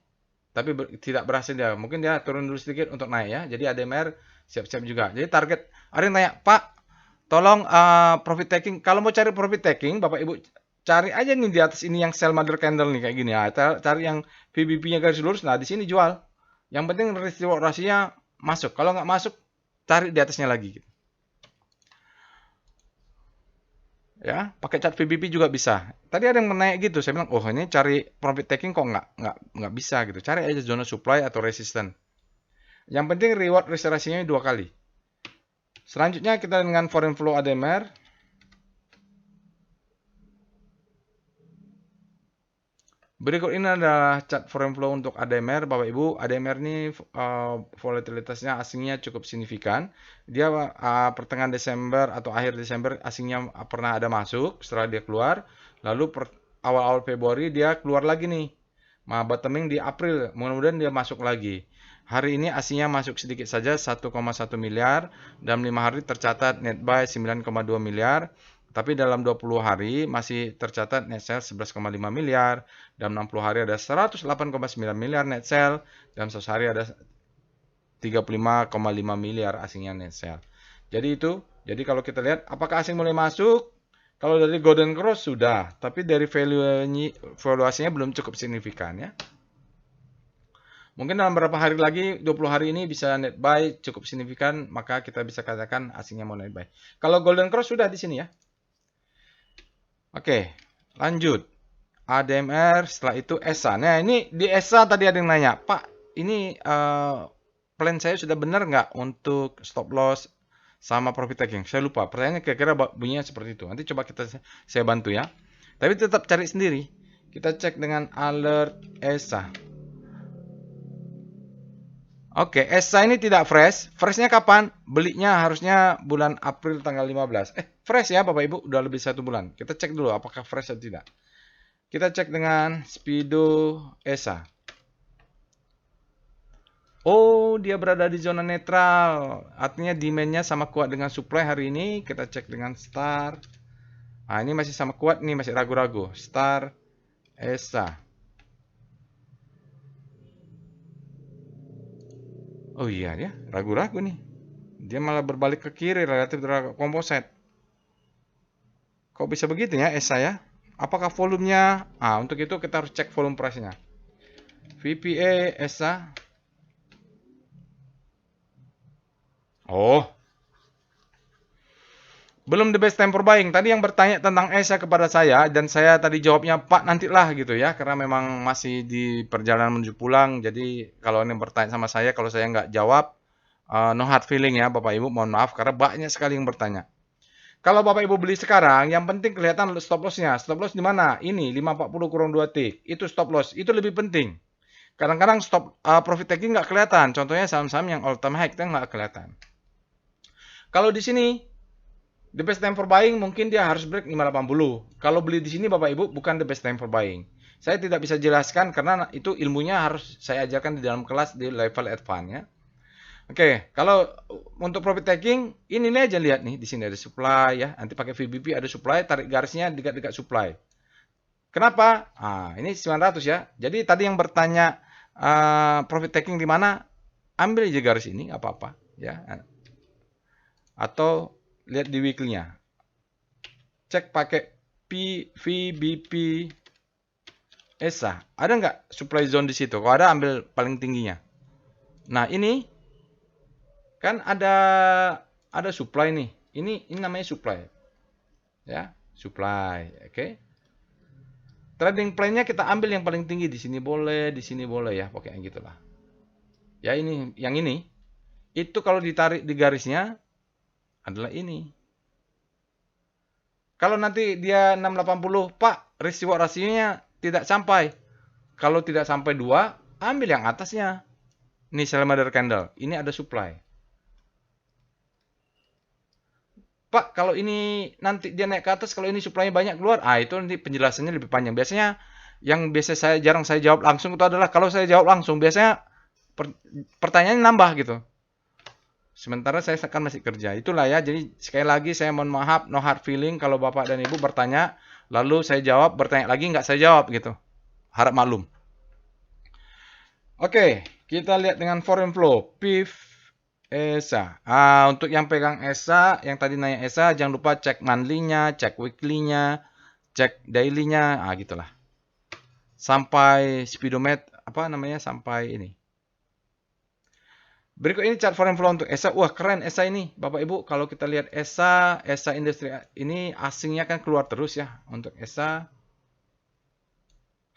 Tapi tidak berhasil dia. Mungkin dia turun dulu sedikit untuk naik ya. Jadi ADMR siap-siap juga. Jadi target. Ada yang tanya, Pak, tolong profit taking. Kalau mau cari profit taking, Bapak Ibu cari aja nih di atas ini yang sell mother candle nih kayak gini ya. Cari yang VBP-nya garis lurus. Nah di sini jual. Yang penting rasinya masuk. Kalau nggak masuk, cari di atasnya lagi. Ya, pakai chart VBP juga bisa. Tadi ada yang menaik gitu, saya bilang, oh ini cari profit taking kok nggak bisa gitu. Cari aja zona supply atau resistance. Yang penting reward restorasinya 2 kali. Selanjutnya kita dengan foreign flow ADMR. Berikut ini adalah chart foreign flow untuk ADMR, Bapak Ibu. ADMR ini volatilitasnya asingnya cukup signifikan. Dia pertengahan Desember atau akhir Desember asingnya pernah ada masuk setelah dia keluar. Lalu awal-awal Februari dia keluar lagi nih. Bottoming di April, mudah-mudahan dia masuk lagi. Hari ini asingnya masuk sedikit saja 1,1 miliar. Dalam 5 hari tercatat net buy 9,2 miliar. Tapi dalam 20 hari masih tercatat net sell 11,5 miliar. Dalam 60 hari ada 108,9 miliar net sell. Dalam 100 hari ada 35,5 miliar asingnya net sell. Jadi itu. Jadi kalau kita lihat apakah asing mulai masuk? Kalau dari Golden Cross sudah. Tapi dari valuasinya belum cukup signifikan ya. Mungkin dalam beberapa hari lagi, 20 hari ini bisa net buy cukup signifikan, maka kita bisa katakan asingnya mau net buy. Kalau golden cross sudah di sini ya. Oke, lanjut. ADMR, setelah itu ESA. Nah, ini di ESA tadi ada yang nanya, Pak, ini plan saya sudah benar nggak untuk stop loss sama profit taking? Saya lupa. Pertanyaannya kira-kira bunyinya seperti itu. Nanti coba saya bantu ya. Tapi tetap cari sendiri. Kita cek dengan alert ESA. Oke, ESA ini tidak fresh. Freshnya kapan? Belinya harusnya bulan April tanggal 15. Fresh ya Bapak Ibu, udah lebih 1 bulan. Kita cek dulu apakah fresh atau tidak. Kita cek dengan Speedo ESA. Oh, dia berada di zona netral. Artinya demand-nya sama kuat dengan supply hari ini. Kita cek dengan Star. Nah, ini masih sama kuat nih, masih ragu-ragu. Star ESA. Oh iya ya, ragu-ragu nih. Dia malah berbalik ke kiri relatif terhadap komposit. Kok bisa begitu ya ESA ya? Apakah volumenya? Untuk itu kita harus cek volume price-nya. VPA ESA. Oh. Belum the best time for buying. Tadi yang bertanya tentang ESA kepada saya dan saya tadi jawabnya Pak nantilah gitu ya, karena memang masih di perjalanan menuju pulang. Jadi kalau ini bertanya sama saya, kalau saya nggak jawab, no hard feeling ya Bapak Ibu, mohon maaf karena banyak sekali yang bertanya. Kalau Bapak Ibu beli sekarang, yang penting kelihatan stop loss-nya. Stop loss di mana? Ini 540 kurang 2 tick. Itu stop loss. Itu lebih penting. Kadang-kadang stop profit taking nggak kelihatan. Contohnya saham-saham yang all time high itu nggak kelihatan. Kalau di sini the best time for buying mungkin dia harus break 580. Kalau beli di sini Bapak Ibu bukan the best time for buying. Saya tidak bisa jelaskan karena itu ilmunya harus saya ajarkan di dalam kelas di level advance ya. Oke, kalau untuk profit taking ini nih aja lihat nih di sini ada supply ya. Nanti pakai VBP ada supply, tarik garisnya dekat-dekat supply. Kenapa? Ini 900 ya. Jadi tadi yang bertanya profit taking di mana? Ambil aja garis ini apa-apa ya. Atau lihat di weekly-nya. Cek pakai VBP ESA. Ada nggak supply zone di situ? Kalau ada ambil paling tingginya. Nah, ini kan ada supply nih. Ini namanya supply. Ya, supply, oke. Trading plan-nya kita ambil yang paling tinggi di sini boleh ya, pokoknya gitulah. Ya ini, yang ini. Itu kalau ditarik di garisnya adalah ini. Kalau nanti dia 680, Pak, risk reward rasionya tidak sampai. Kalau tidak sampai 2, ambil yang atasnya. Ini Salamander candle. Ini ada supply. Pak, kalau ini nanti dia naik ke atas, kalau ini supply-nya banyak keluar, itu nanti penjelasannya lebih panjang. Biasanya yang biasa jarang saya jawab langsung itu adalah kalau saya jawab langsung, biasanya pertanyaannya nambah gitu. Sementara saya kan masih kerja. Itulah ya. Jadi sekali lagi saya mohon maaf, no hard feeling kalau Bapak dan Ibu bertanya, lalu saya jawab, bertanya lagi nggak saya jawab gitu. Harap maklum. Oke, kita lihat dengan foreign flow. PIF ESA. Untuk yang pegang ESA, yang tadi nanya ESA, jangan lupa cek monthly-nya, cek weekly-nya, cek daily-nya, gitulah. Sampai speedometer, sampai ini. Berikut ini chart foreign flow untuk ESA. Wah, keren ESA ini. Bapak Ibu, kalau kita lihat ESA industri ini asingnya kan keluar terus ya untuk ESA.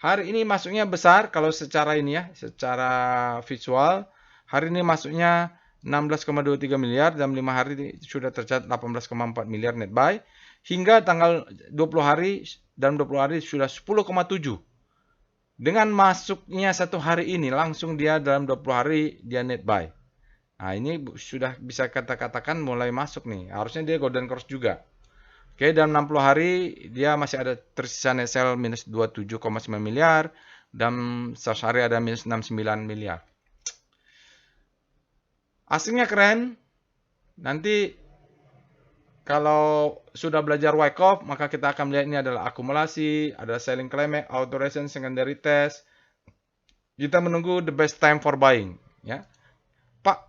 Hari ini masuknya besar kalau secara ini ya, secara visual. Hari ini masuknya 16,23 miliar dalam 5 hari sudah tercatat 18,4 miliar net buy. Hingga tanggal 20 hari dalam 20 hari sudah 10,7. Dengan masuknya satu hari ini langsung dia dalam 20 hari dia net buy. Ini sudah bisa katakan mulai masuk nih. Harusnya dia golden cross juga. Oke, dalam 60 hari dia masih ada tersisa net sell minus 27,9 miliar. Dalam 100 hari ada minus 69 miliar. Asingnya keren. Nanti kalau sudah belajar Wyckoff, maka kita akan melihat ini adalah akumulasi, ada selling climax, auto-resistance, secondary test. Kita menunggu the best time for buying. Ya. Pak,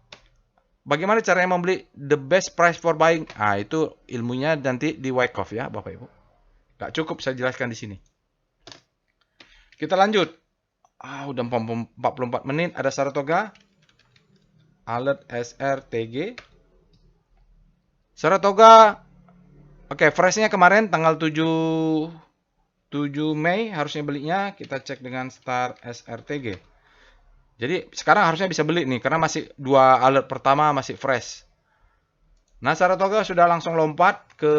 bagaimana caranya membeli the best price for buying? Itu ilmunya nanti di Wyckoff ya, Bapak Ibu. Gak cukup saya jelaskan di sini. Kita lanjut. Udah 44 menit. Ada Saratoga. Alert SRTG. Saratoga. Oke, freshnya kemarin tanggal 7 Mei harusnya belinya. Kita cek dengan Star SRTG. Jadi sekarang harusnya bisa beli nih karena masih dua alert pertama masih fresh. Nah, Saratoga sudah langsung lompat ke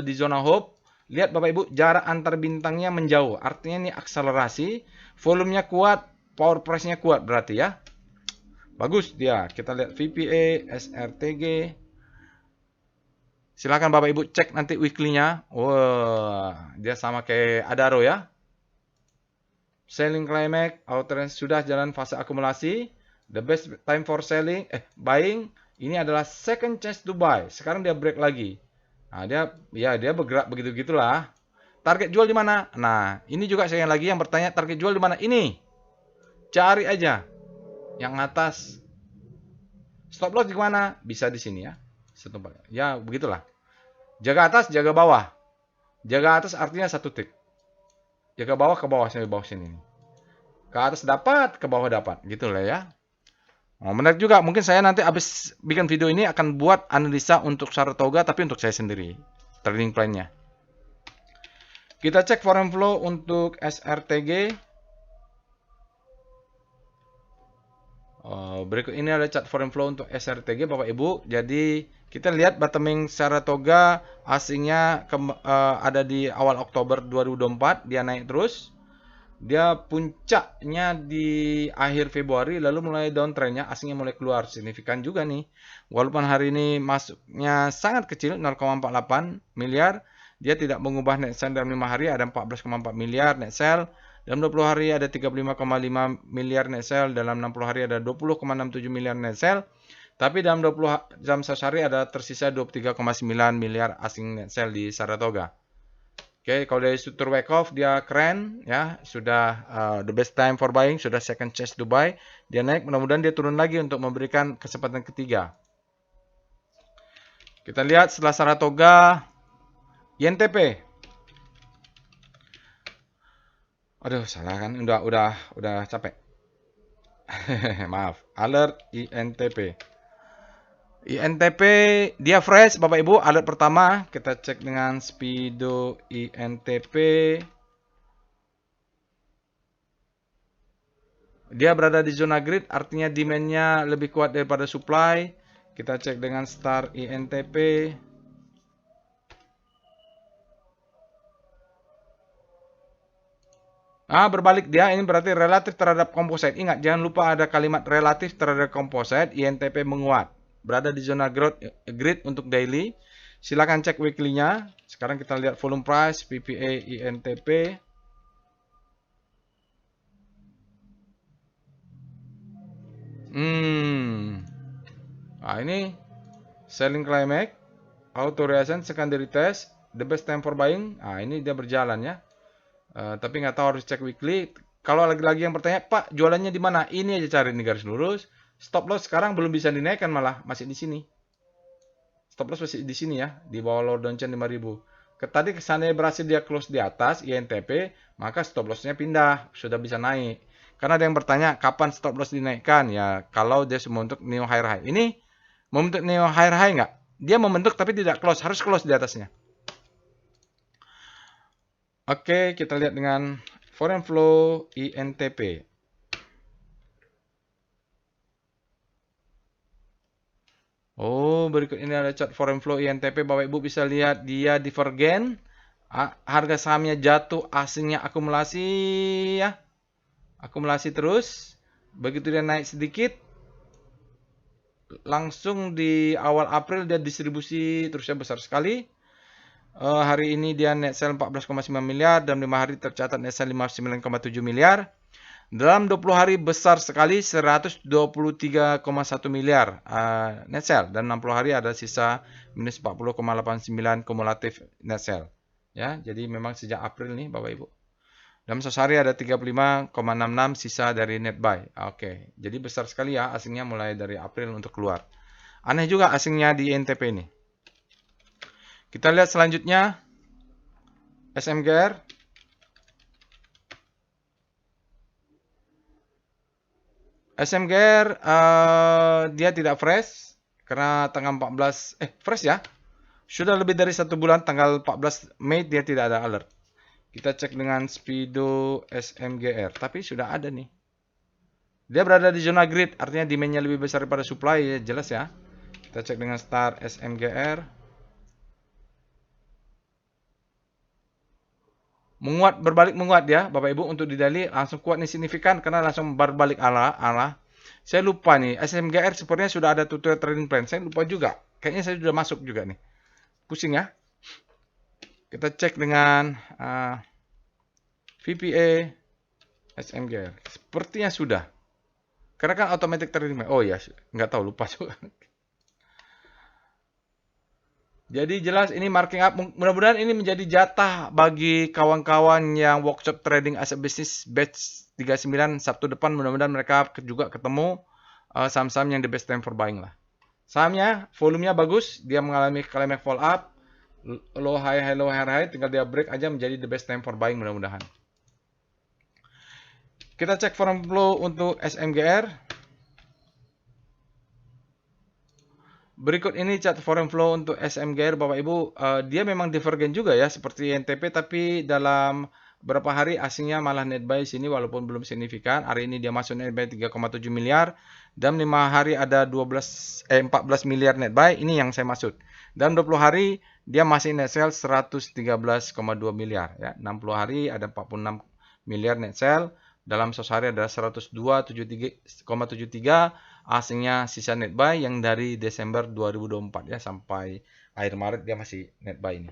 di zona hope. Lihat Bapak Ibu, jarak antar bintangnya menjauh. Artinya ini akselerasi, volumenya kuat, power price-nya kuat berarti ya. Bagus dia. Kita lihat VPA, SRTG. Silakan Bapak Ibu cek nanti weekly-nya. Wah, dia sama kayak Adaro ya. Selling climax, outrance sudah jalan fase akumulasi. The best time for selling, buying. Ini adalah second chance to buy. Sekarang dia break lagi. Nah, dia bergerak begitu-gitulah. Target jual di mana? Nah, ini juga saya lagi yang bertanya target jual di mana? Ini. Cari aja. Yang atas. Stop loss di mana? Bisa di sini ya. Ya, begitulah. Jaga atas, jaga bawah. Jaga atas artinya satu tick. Jaga bawah ke bawah sini. Ke atas dapat, ke bawah dapat. Gitu lah ya. Menarik juga. Mungkin saya nanti habis bikin video ini akan buat analisa untuk Saratoga, tapi untuk saya sendiri. Trading plan-nya. Kita cek foreign flow untuk SRTG. Berikut ini ada chart foreign flow untuk SRTG Bapak Ibu. Jadi kita lihat bottoming Saratoga asingnya ada di awal Oktober 2024. Dia naik terus. Dia puncaknya di akhir Februari, lalu mulai downtrendnya, asingnya mulai keluar. Signifikan juga nih. Walaupun hari ini masuknya sangat kecil, 0,48 miliar. Dia tidak mengubah net sell dalam 5 hari, ada 14,4 miliar net sell. Dalam 20 hari ada 35,5 miliar net sell. Dalam 60 hari ada 20,67 miliar net sell. Tapi dalam 20 jam sehari ada tersisa 23,9 miliar asing net sell di Saratoga. Oke, kalau dari struktur wake off dia keren ya, sudah the best time for buying, sudah second chance to buy. Dia naik, mudah-mudahan dia turun lagi untuk memberikan kesempatan ketiga. Kita lihat setelah Saratoga, INTP. Aduh, salah kan? Udah capek. Maaf. Alert INTP. INTP dia fresh Bapak Ibu, alert pertama kita cek dengan Speedo INTP. Dia berada di zona grid, artinya demand-nya lebih kuat daripada supply. Kita cek dengan Star INTP. Berbalik dia, ini berarti relatif terhadap komposit. Ingat, jangan lupa ada kalimat relatif terhadap komposit. INTP menguat. Berada di zona grid untuk daily. Silakan cek weekly-nya. Sekarang kita lihat volume price, PPA INTP. Ini selling climax, auto reaction, secondary test, the best time for buying. Ini dia berjalan ya. Tapi nggak tahu harus cek weekly. Kalau lagi-lagi yang bertanya, Pak, jualannya di mana? Ini aja cari di garis lurus. Stop loss sekarang belum bisa dinaikkan, malah masih di sini. Stop loss masih di sini ya, di bawah lower downtrend 5000. Tadi kesannya berhasil dia close di atas INTP, maka stop lossnya pindah, sudah bisa naik. Karena ada yang bertanya kapan stop loss dinaikkan? Ya, kalau dia membentuk new higher high. Ini membentuk new higher high nggak? Dia membentuk tapi tidak close, harus close di atasnya. Oke, kita lihat dengan foreign flow INTP. Berikut ini ada chart foreign flow INTP. Bapak Ibu bisa lihat dia divergen. Harga sahamnya jatuh, asingnya akumulasi ya. Akumulasi terus. Begitu dia naik sedikit, langsung di awal April dia distribusi terusnya besar sekali. Hari ini dia net sell 14,9 miliar. Dalam 5 hari tercatat net sell 59,7 miliar. Dalam 20 hari besar sekali 123,1 miliar net sell. Dan 60 hari ada sisa minus 40,89 kumulatif net sell. Ya, jadi memang sejak April nih Bapak Ibu. Dalam sehari ada 35,66 sisa dari net buy. Oke, jadi besar sekali ya asingnya mulai dari April untuk keluar. Aneh juga asingnya di INTP ini. Kita lihat selanjutnya SMGR. SMGR dia tidak fresh karena tanggal 14 fresh ya. Sudah lebih dari 1 bulan, tanggal 14 Mei dia tidak ada alert. Kita cek dengan Speedo SMGR, tapi sudah ada nih. Dia berada di zona grid, artinya demand-nya lebih besar daripada supply, ya, jelas ya. Kita cek dengan Star SMGR. Menguat, berbalik menguat ya, Bapak Ibu, untuk di daily langsung kuat nih signifikan karena langsung berbalik arah. Saya lupa nih, SMGR sepertinya sudah ada tutorial trading plan. Saya lupa juga. Kayaknya saya sudah masuk juga nih. Pusing ya. Kita cek dengan VPA SMGR. Sepertinya sudah. Karena kan automatic trading plan. Oh ya, nggak tahu, lupa juga. Jadi jelas ini marking up. Mudah-mudahan ini menjadi jatah bagi kawan-kawan yang workshop trading as a business batch 39 Sabtu depan. Mudah-mudahan mereka juga ketemu saham-saham yang the best time for buying lah. Sahamnya volumenya bagus, dia mengalami climax fall up, low high high low high high, tinggal dia break aja menjadi the best time for buying mudah-mudahan. Kita cek foreign flow untuk SMGR. Berikut ini chart foreign flow untuk SMGR, Bapak Ibu. Dia memang divergen juga ya, seperti NTP, tapi dalam beberapa hari asingnya malah net buy sini walaupun belum signifikan. Hari ini dia masuk net buy 3,7 miliar. Dalam 5 hari ada 14 miliar net buy. Ini yang saya maksud. Dalam 20 hari dia masih net sell 113,2 miliar. Ya. 60 hari ada 46 miliar net sell. Dalam 100 hari ada 102,73 asingnya sisa net buy yang dari Desember 2024 ya sampai akhir Maret dia masih net buy ini.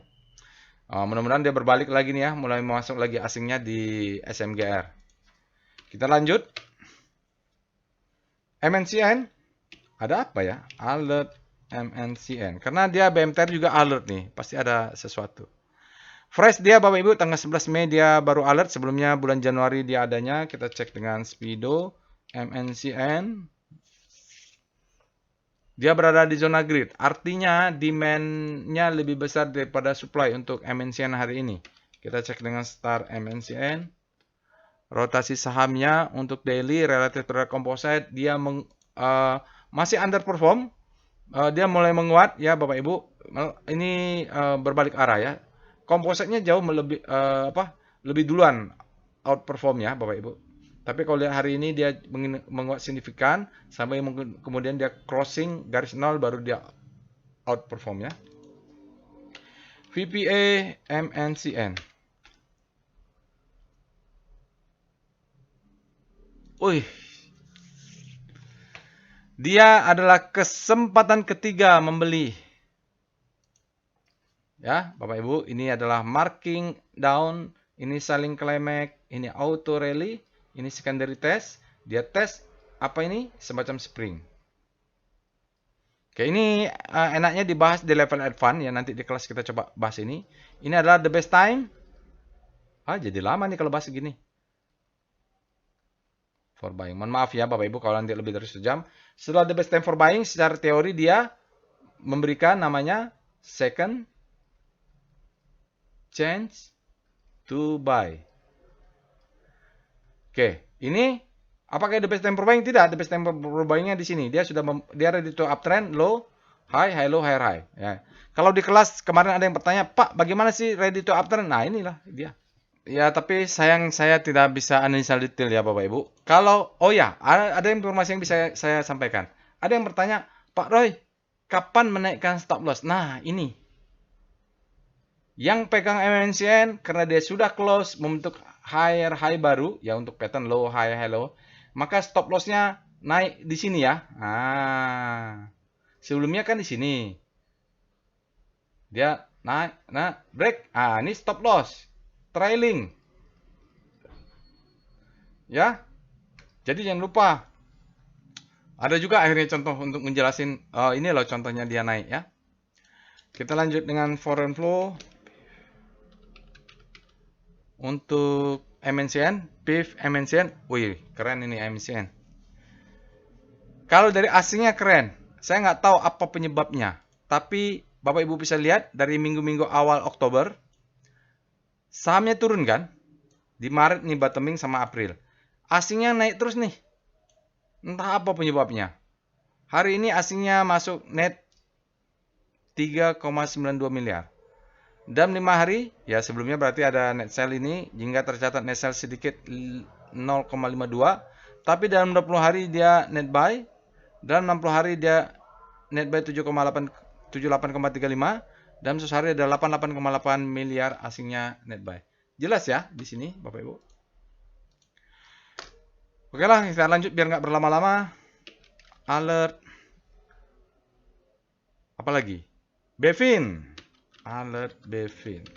Mudah-mudahan dia berbalik lagi nih ya, mulai masuk lagi asingnya di SMGR. Kita lanjut. MNCN ada apa ya? Alert MNCN. Karena dia BMTR juga alert nih, pasti ada sesuatu. Fresh dia Bapak Ibu tanggal 11 Mei dia baru alert, sebelumnya bulan Januari dia adanya. Kita cek dengan Speedo MNCN. Dia berada di zona grid, artinya demand-nya lebih besar daripada supply untuk MNCN hari ini. Kita cek dengan Star MNCN. Rotasi sahamnya untuk daily relative to composite dia masih underperform. Dia mulai menguat ya Bapak Ibu. Ini berbalik arah ya. Kompositnya jauh lebih duluan outperform ya Bapak Ibu. Tapi kalau lihat hari ini dia menguat signifikan sampai kemudian dia crossing garis 0 baru dia outperform ya. VPA MNCN. Dia adalah kesempatan ketiga membeli. Ya, Bapak Ibu, ini adalah marking down, ini selling climax, ini auto rally, ini secondary test. Dia tes apa ini? Semacam spring. Oke, ini enaknya dibahas di level advance ya, nanti di kelas kita coba bahas ini. Ini adalah the best time. Jadi lama nih kalau bahas segini. For buying. Mohon maaf ya Bapak Ibu kalau nanti lebih dari 1 jam. Setelah the best time for buying, secara teori dia memberikan namanya second chance to buy. Oke, ini apakah the best time for buying? Tidak, the best time for buying-nya di sini. Dia ready to uptrend, low, high, high, low, high, high. Ya. Kalau di kelas kemarin ada yang bertanya, Pak, bagaimana sih ready to uptrend? Nah, inilah dia. Ya, tapi sayang saya tidak bisa analisa detail ya Bapak Ibu. Kalau, ada informasi yang bisa saya sampaikan. Ada yang bertanya, Pak Roy, kapan menaikkan stop loss? Nah, ini. Yang pegang MNCN karena dia sudah close membentuk higher high baru ya untuk pattern low high high low, maka stop lossnya naik di sini ya. Sebelumnya kan di sini. Dia naik, break. Ini stop loss. Trailing. Ya. Jadi jangan lupa. Ada juga akhirnya contoh untuk menjelasin ini loh contohnya dia naik ya. Kita lanjut dengan foreign flow. Untuk MNCN, PIF MNCN, keren ini MNCN. Kalau dari asingnya keren, saya nggak tahu apa penyebabnya. Tapi Bapak Ibu bisa lihat dari minggu-minggu awal Oktober, sahamnya turun kan? Di Maret nih bottoming sama April. Asingnya naik terus nih. Entah apa penyebabnya. Hari ini asingnya masuk net 3,92 miliar. Dalam 5 hari, ya sebelumnya berarti ada net sell ini, hingga tercatat net sell sedikit 0,52. Tapi dalam 20 hari dia net buy. Dalam 60 hari dia net buy 78,35. Dalam 100 hari ada 88,8 miliar asingnya net buy. Jelas ya di sini Bapak Ibu. Oke lah, kita lanjut biar nggak berlama-lama. Alert. Apa lagi? Bevin. Alert Bevin.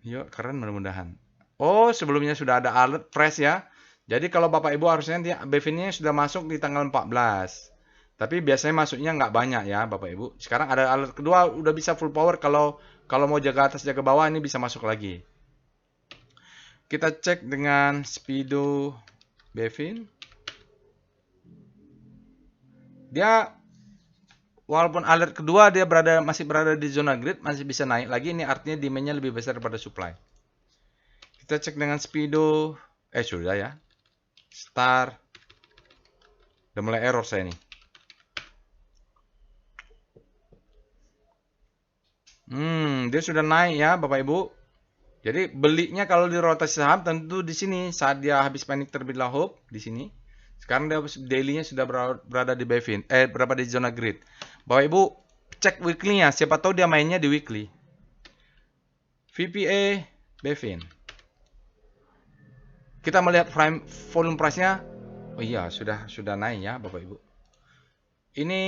Yuk, keren mudah-mudahan. Oh, sebelumnya sudah ada alert fresh ya. Jadi kalau Bapak Ibu harusnya Bevinnya sudah masuk di tanggal 14. Tapi biasanya masuknya nggak banyak ya Bapak Ibu. Sekarang ada alert kedua, udah bisa full power. Kalau mau jaga atas jaga bawah ini bisa masuk lagi. Kita cek dengan Speedo Bevin. Dia walaupun alert kedua dia masih berada di zona grid, masih bisa naik lagi. Ini artinya demand-nya lebih besar daripada supply. Kita cek dengan Speedo. Sudah ya. Star. Udah mulai error saya nih. Dia sudah naik ya Bapak Ibu. Jadi belinya kalau di rotasi saham tentu di sini saat dia habis panik terlebih dahulu di sini. Sekarang dia daily-nya sudah berada di Bevin, berada di zona grid. Bapak Ibu cek weekly-nya, siapa tahu dia mainnya di weekly. VPA Bevin. Kita melihat volume price-nya. Oh iya, sudah naik ya Bapak Ibu. Ini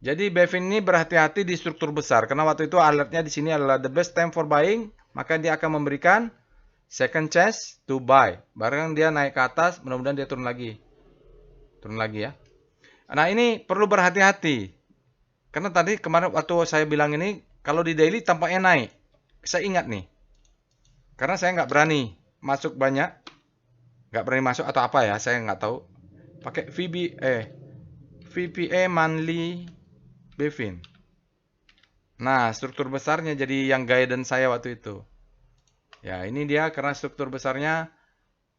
jadi Bevin ini berhati-hati di struktur besar karena waktu itu alertnya di sini adalah the best time for buying, maka dia akan memberikan second chance to buy. Barang dia naik ke atas, mudah-mudahan dia turun lagi. Turun lagi ya. Nah, ini perlu berhati-hati. Karena tadi kemarin waktu saya bilang ini kalau di daily tampaknya naik. Saya ingat nih. Karena saya nggak berani masuk banyak. Nggak berani masuk atau apa ya, saya nggak tahu. Pakai VPA monthly Bevin. Nah, struktur besarnya jadi yang guidance saya waktu itu. Ya, ini dia karena struktur besarnya.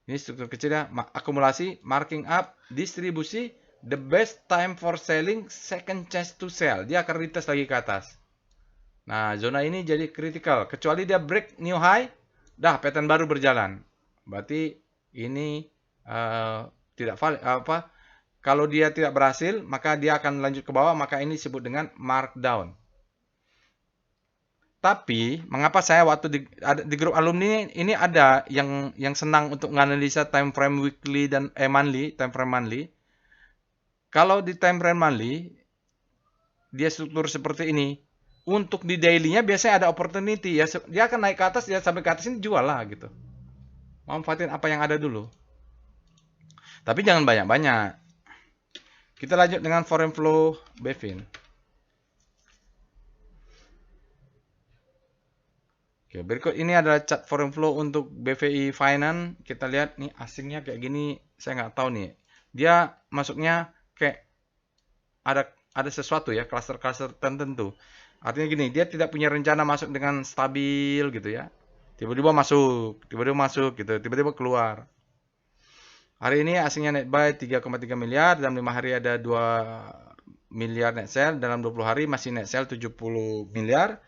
Ini struktur kecilnya. Akumulasi, marking up, distribusi, the best time for selling, second chance to sell. Dia akan retest lagi ke atas. Nah, zona ini jadi critical. Kecuali dia break new high, dah pattern baru berjalan. Berarti ini tidak valid. Kalau dia tidak berhasil, maka dia akan lanjut ke bawah, maka ini disebut dengan markdown. Tapi, mengapa saya waktu di grup alumni ini ada yang senang untuk menganalisa time frame weekly dan monthly, time frame monthly. Kalau di time frame monthly, dia struktur seperti ini. Untuk di daily-nya biasanya ada opportunity ya, dia akan naik ke atas, dia sampai ke atas ini jual lah gitu. Manfaatin apa yang ada dulu. Tapi jangan banyak-banyak. Kita lanjut dengan foreign flow Bevin. Oke, berikut ini adalah chart foreign flow untuk BVI Finance. Kita lihat nih asingnya kayak gini, saya nggak tahu nih. Dia masuknya kayak ada sesuatu ya, cluster-cluster tertentu. Artinya gini, dia tidak punya rencana masuk dengan stabil gitu ya. Tiba-tiba masuk gitu, tiba-tiba keluar. Hari ini asingnya net buy 3,3 miliar, dalam 5 hari ada 2 miliar net sell, dalam 20 hari masih net sell 70 miliar.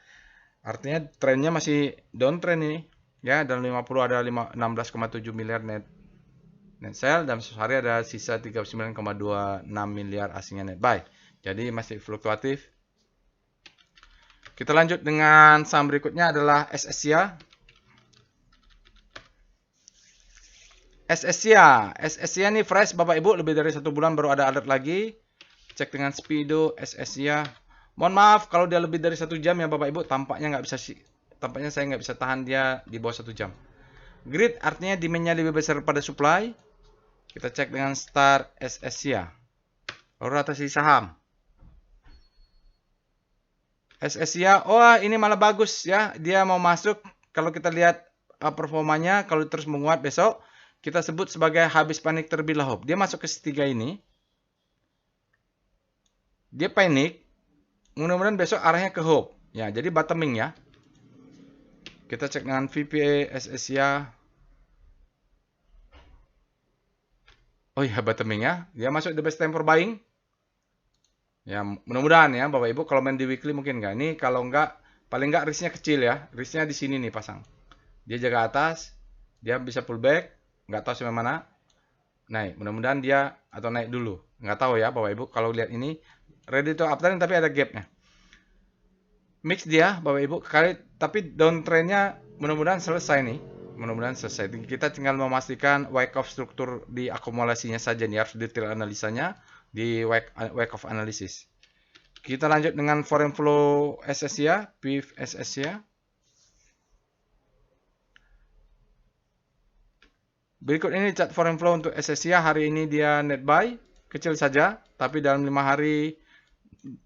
Artinya trennya masih downtrend ini. Ya, dalam 50 ada 16,7 miliar net sell, dalam 1 hari ada sisa 39,26 miliar asingnya net buy. Jadi masih fluktuatif. Kita lanjut dengan saham berikutnya adalah SSIA. SSIA ini fresh Bapak Ibu, lebih dari 1 bulan baru ada alert lagi. Cek dengan Speedo SSIA. Mohon maaf kalau dia lebih dari 1 jam ya Bapak Ibu, tampaknya saya nggak bisa tahan dia di bawah 1 jam. Grid artinya demand-nya lebih besar pada supply. Kita cek dengan Star SSIA. Lalu rotasi saham. SSIA, ini malah bagus ya. Dia mau masuk, kalau kita lihat performanya, kalau terus menguat besok, kita sebut sebagai habis panik terlebih dahulu. Dia masuk ke segitiga ini. Dia panik. Mudah-mudahan besok arahnya ke hope. Ya, jadi bottoming ya. Kita cek dengan VPA SSIA. Oh iya, bottoming ya. Dia masuk the best time for buying. Ya, mudah-mudahan ya Bapak Ibu kalau main di weekly mungkin nggak. Ini kalau nggak, paling nggak risknya kecil ya. Risknya di sini nih pasang. Dia jaga atas, dia bisa pullback, nggak tahu sampai mana. Naik, mudah-mudahan dia atau naik dulu. Nggak tahu ya Bapak Ibu. Kalau lihat ini ready to uptrend tapi ada gapnya. Mix dia Bapak Ibu kali, tapi downtrendnya mudah-mudahan selesai nih. Mudah-mudahan selesai. Kita tinggal memastikan wake of struktur di akumulasinya saja nih, harus detail analisanya di wake of analysis. Kita lanjut dengan foreign flow SSIA, PIF SSIA. Berikut ini chart foreign flow untuk SSIA. Hari ini dia net buy, kecil saja, tapi dalam 5 hari,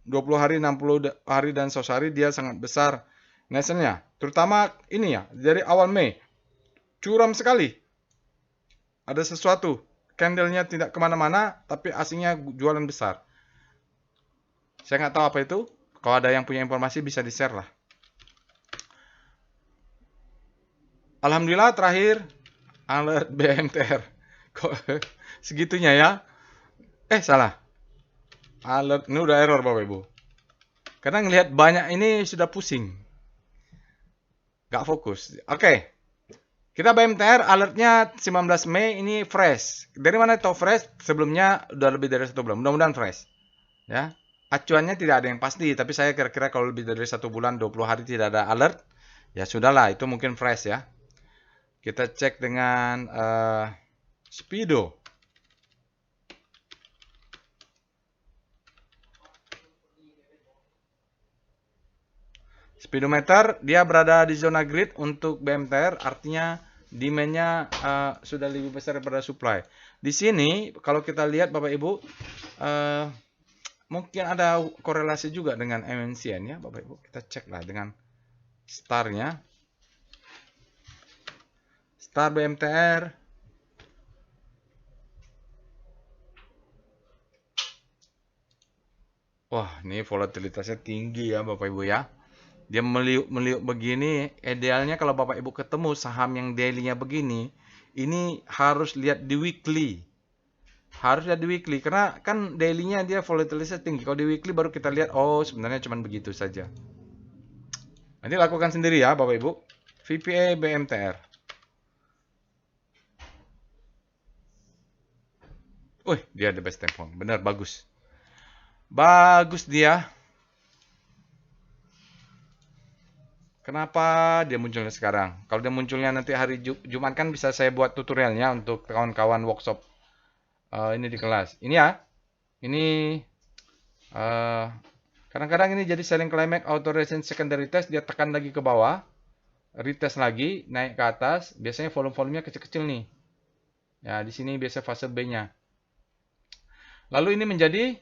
20 hari, 60 hari, dan 100 hari dia sangat besar nasionalnya. Terutama ini ya, dari awal Mei. Curam sekali. Ada sesuatu. Candlenya tidak kemana-mana, tapi asingnya jualan besar. Saya nggak tahu apa itu. Kalau ada yang punya informasi bisa di-share lah. Alhamdulillah terakhir alert BMTR. Kok segitunya ya? Salah. Alert ini udah error Bapak Ibu. Karena ngelihat banyak ini sudah pusing. Nggak fokus. Oke. Kita BMTR alertnya 19 Mei ini fresh. Dari mana tahu fresh? Sebelumnya udah lebih dari 1 bulan. Mudah-mudahan fresh. Ya. Acuannya tidak ada yang pasti, tapi saya kira-kira kalau lebih dari 1 bulan 20 hari tidak ada alert, ya sudahlah, itu mungkin fresh ya. Kita cek dengan Speedo. Speedometer dia berada di zona grid untuk BMTR, artinya demand-nya sudah lebih besar daripada supply. Di sini kalau kita lihat Bapak Ibu, mungkin ada korelasi juga dengan MNCN ya Bapak Ibu. Kita cek lah dengan starnya. Star BMTR. Wah, ini volatilitasnya tinggi ya Bapak Ibu ya. Dia meliuk-meliuk begini, idealnya kalau Bapak Ibu ketemu saham yang daily-nya begini, ini harus lihat di weekly. Harus lihat di weekly, karena kan daily-nya dia volatilitasnya tinggi. Kalau di weekly baru kita lihat, oh sebenarnya cuma begitu saja. Nanti lakukan sendiri ya Bapak Ibu. VPA BMTR. Wih, dia the best time. Benar, bagus. Bagus dia. Kenapa dia munculnya sekarang? Kalau dia munculnya nanti hari Jumat kan bisa saya buat tutorialnya untuk kawan-kawan workshop ini di kelas. Ini ya. Ini kadang-kadang ini jadi selling climax auto resistance secondary test, dia tekan lagi ke bawah, retest lagi, naik ke atas, biasanya volume-volumenya kecil-kecil nih. Ya, di sini biasa fase B-nya. Lalu ini menjadi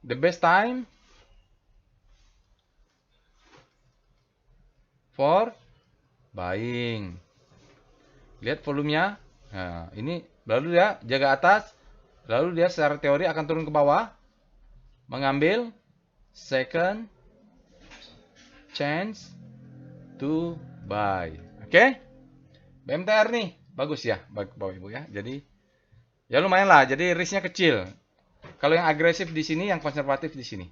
the best time for buying. Lihat volumenya. Nah, ini lalu dia jaga atas, lalu dia secara teori akan turun ke bawah, mengambil second chance to buy. Oke? BMTR nih, bagus ya Bapak Ibu ya. Jadi ya lumayan lah, jadi risknya kecil. Kalau yang agresif di sini, yang konservatif di sini.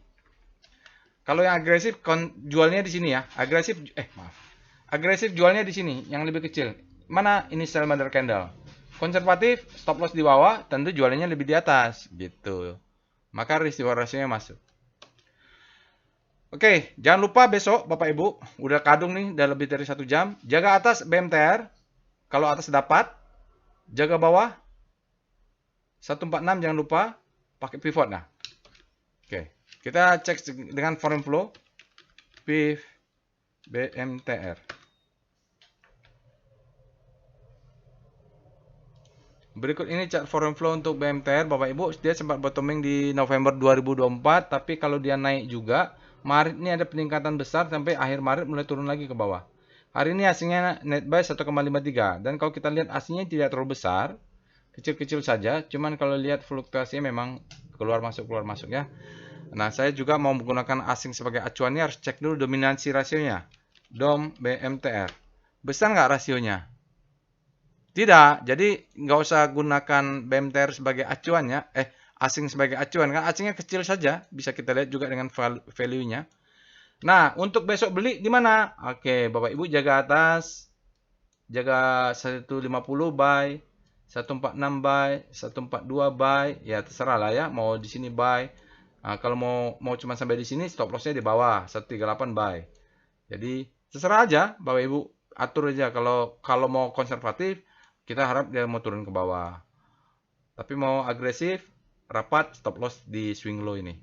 Kalau yang agresif jualnya di sini ya. Agresif jualnya di sini, yang lebih kecil. Mana initial mother candle? Konservatif, stop loss di bawah, tentu jualannya lebih di atas, gitu. Maka risk reward ratio-nya masuk. Oke, jangan lupa besok Bapak Ibu, udah kadung nih, udah lebih dari 1 jam. Jaga atas BMTR, kalau atas dapat. Jaga bawah, 146 jangan lupa, pakai pivot nah. Oke, kita cek dengan foreign flow, PIF BMTR. Berikut ini chart foreign flow untuk BMTR Bapak Ibu, dia sempat bottoming di November 2024, tapi kalau dia naik juga, Maret ini ada peningkatan besar sampai akhir Maret mulai turun lagi ke bawah. Hari ini asingnya net buy 1,53, dan kalau kita lihat asingnya tidak terlalu besar, kecil-kecil saja, cuman kalau lihat fluktuasinya memang keluar masuk ya. Nah, saya juga mau menggunakan asing sebagai acuannya, harus cek dulu dominansi rasionya. DOM BMTR. Besar nggak rasionya? Tidak, jadi nggak usah gunakan BMTR sebagai acuan ya. Asing sebagai acuan, kan asingnya kecil saja. Bisa kita lihat juga dengan value-nya. Nah, untuk besok beli di mana? Oke, Bapak Ibu jaga atas. Jaga 150 buy. 146 buy. 142 buy. Ya, terserah lah ya. Mau di sini buy. Nah, kalau mau cuma sampai di sini, stop lossnya di bawah. 138 buy. Jadi, terserah aja Bapak Ibu. Atur aja. Kalau mau konservatif, kita harap dia mau turun ke bawah. Tapi mau agresif, rapat, stop loss di swing low ini.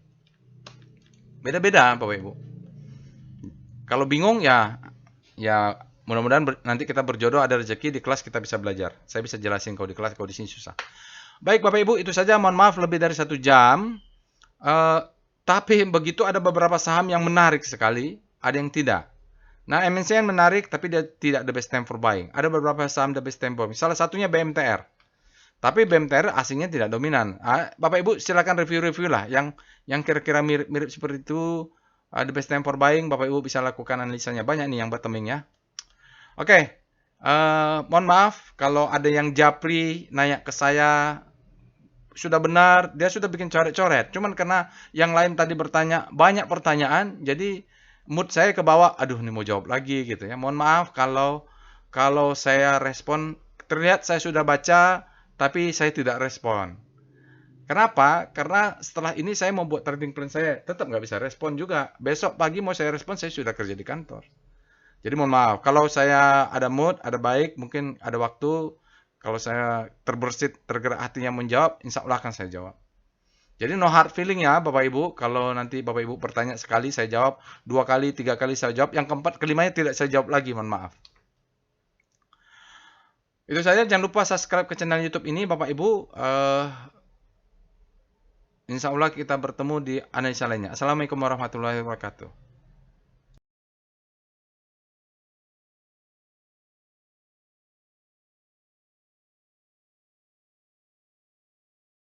Beda-beda Bapak Ibu. Kalau bingung ya mudah-mudahan nanti kita berjodoh ada rezeki di kelas kita bisa belajar. Saya bisa jelasin kalau di kelas, kalau di sini susah. Baik Bapak Ibu, itu saja. Mohon maaf lebih dari 1 jam. Tapi begitu ada beberapa saham yang menarik sekali, ada yang tidak. Nah, MNCN menarik, tapi dia tidak the best time for buying. Ada beberapa saham the best time for buying. Salah satunya BMTR. Tapi BMTR asingnya tidak dominan. Bapak Ibu silakan review-review lah. Yang kira-kira mirip seperti itu, the best time for buying, Bapak Ibu bisa lakukan analisanya. Banyak nih yang bottoming ya. Oke. Mohon maaf kalau ada yang japri nanya ke saya. Sudah benar, dia sudah bikin coret-coret. Cuman karena yang lain tadi bertanya, banyak pertanyaan, jadi mood saya ke bawah, aduh ini mau jawab lagi gitu ya. Mohon maaf kalau saya respon, terlihat saya sudah baca, tapi saya tidak respon. Kenapa? Karena setelah ini saya mau buat trading plan saya, tetap nggak bisa respon juga. Besok pagi mau saya respon, saya sudah kerja di kantor. Jadi mohon maaf, kalau saya ada mood, ada baik, mungkin ada waktu, kalau saya terbersit, tergerak hatinya menjawab, insya Allah akan saya jawab. Jadi no hard feeling ya Bapak Ibu. Kalau nanti Bapak Ibu bertanya sekali saya jawab, 2 kali, 3 kali saya jawab, yang keempat kelimanya tidak saya jawab lagi, mohon maaf. Itu saja, jangan lupa subscribe ke channel YouTube ini Bapak Ibu. Insya Allah kita bertemu di analisa lainnya. Assalamualaikum warahmatullahi wabarakatuh.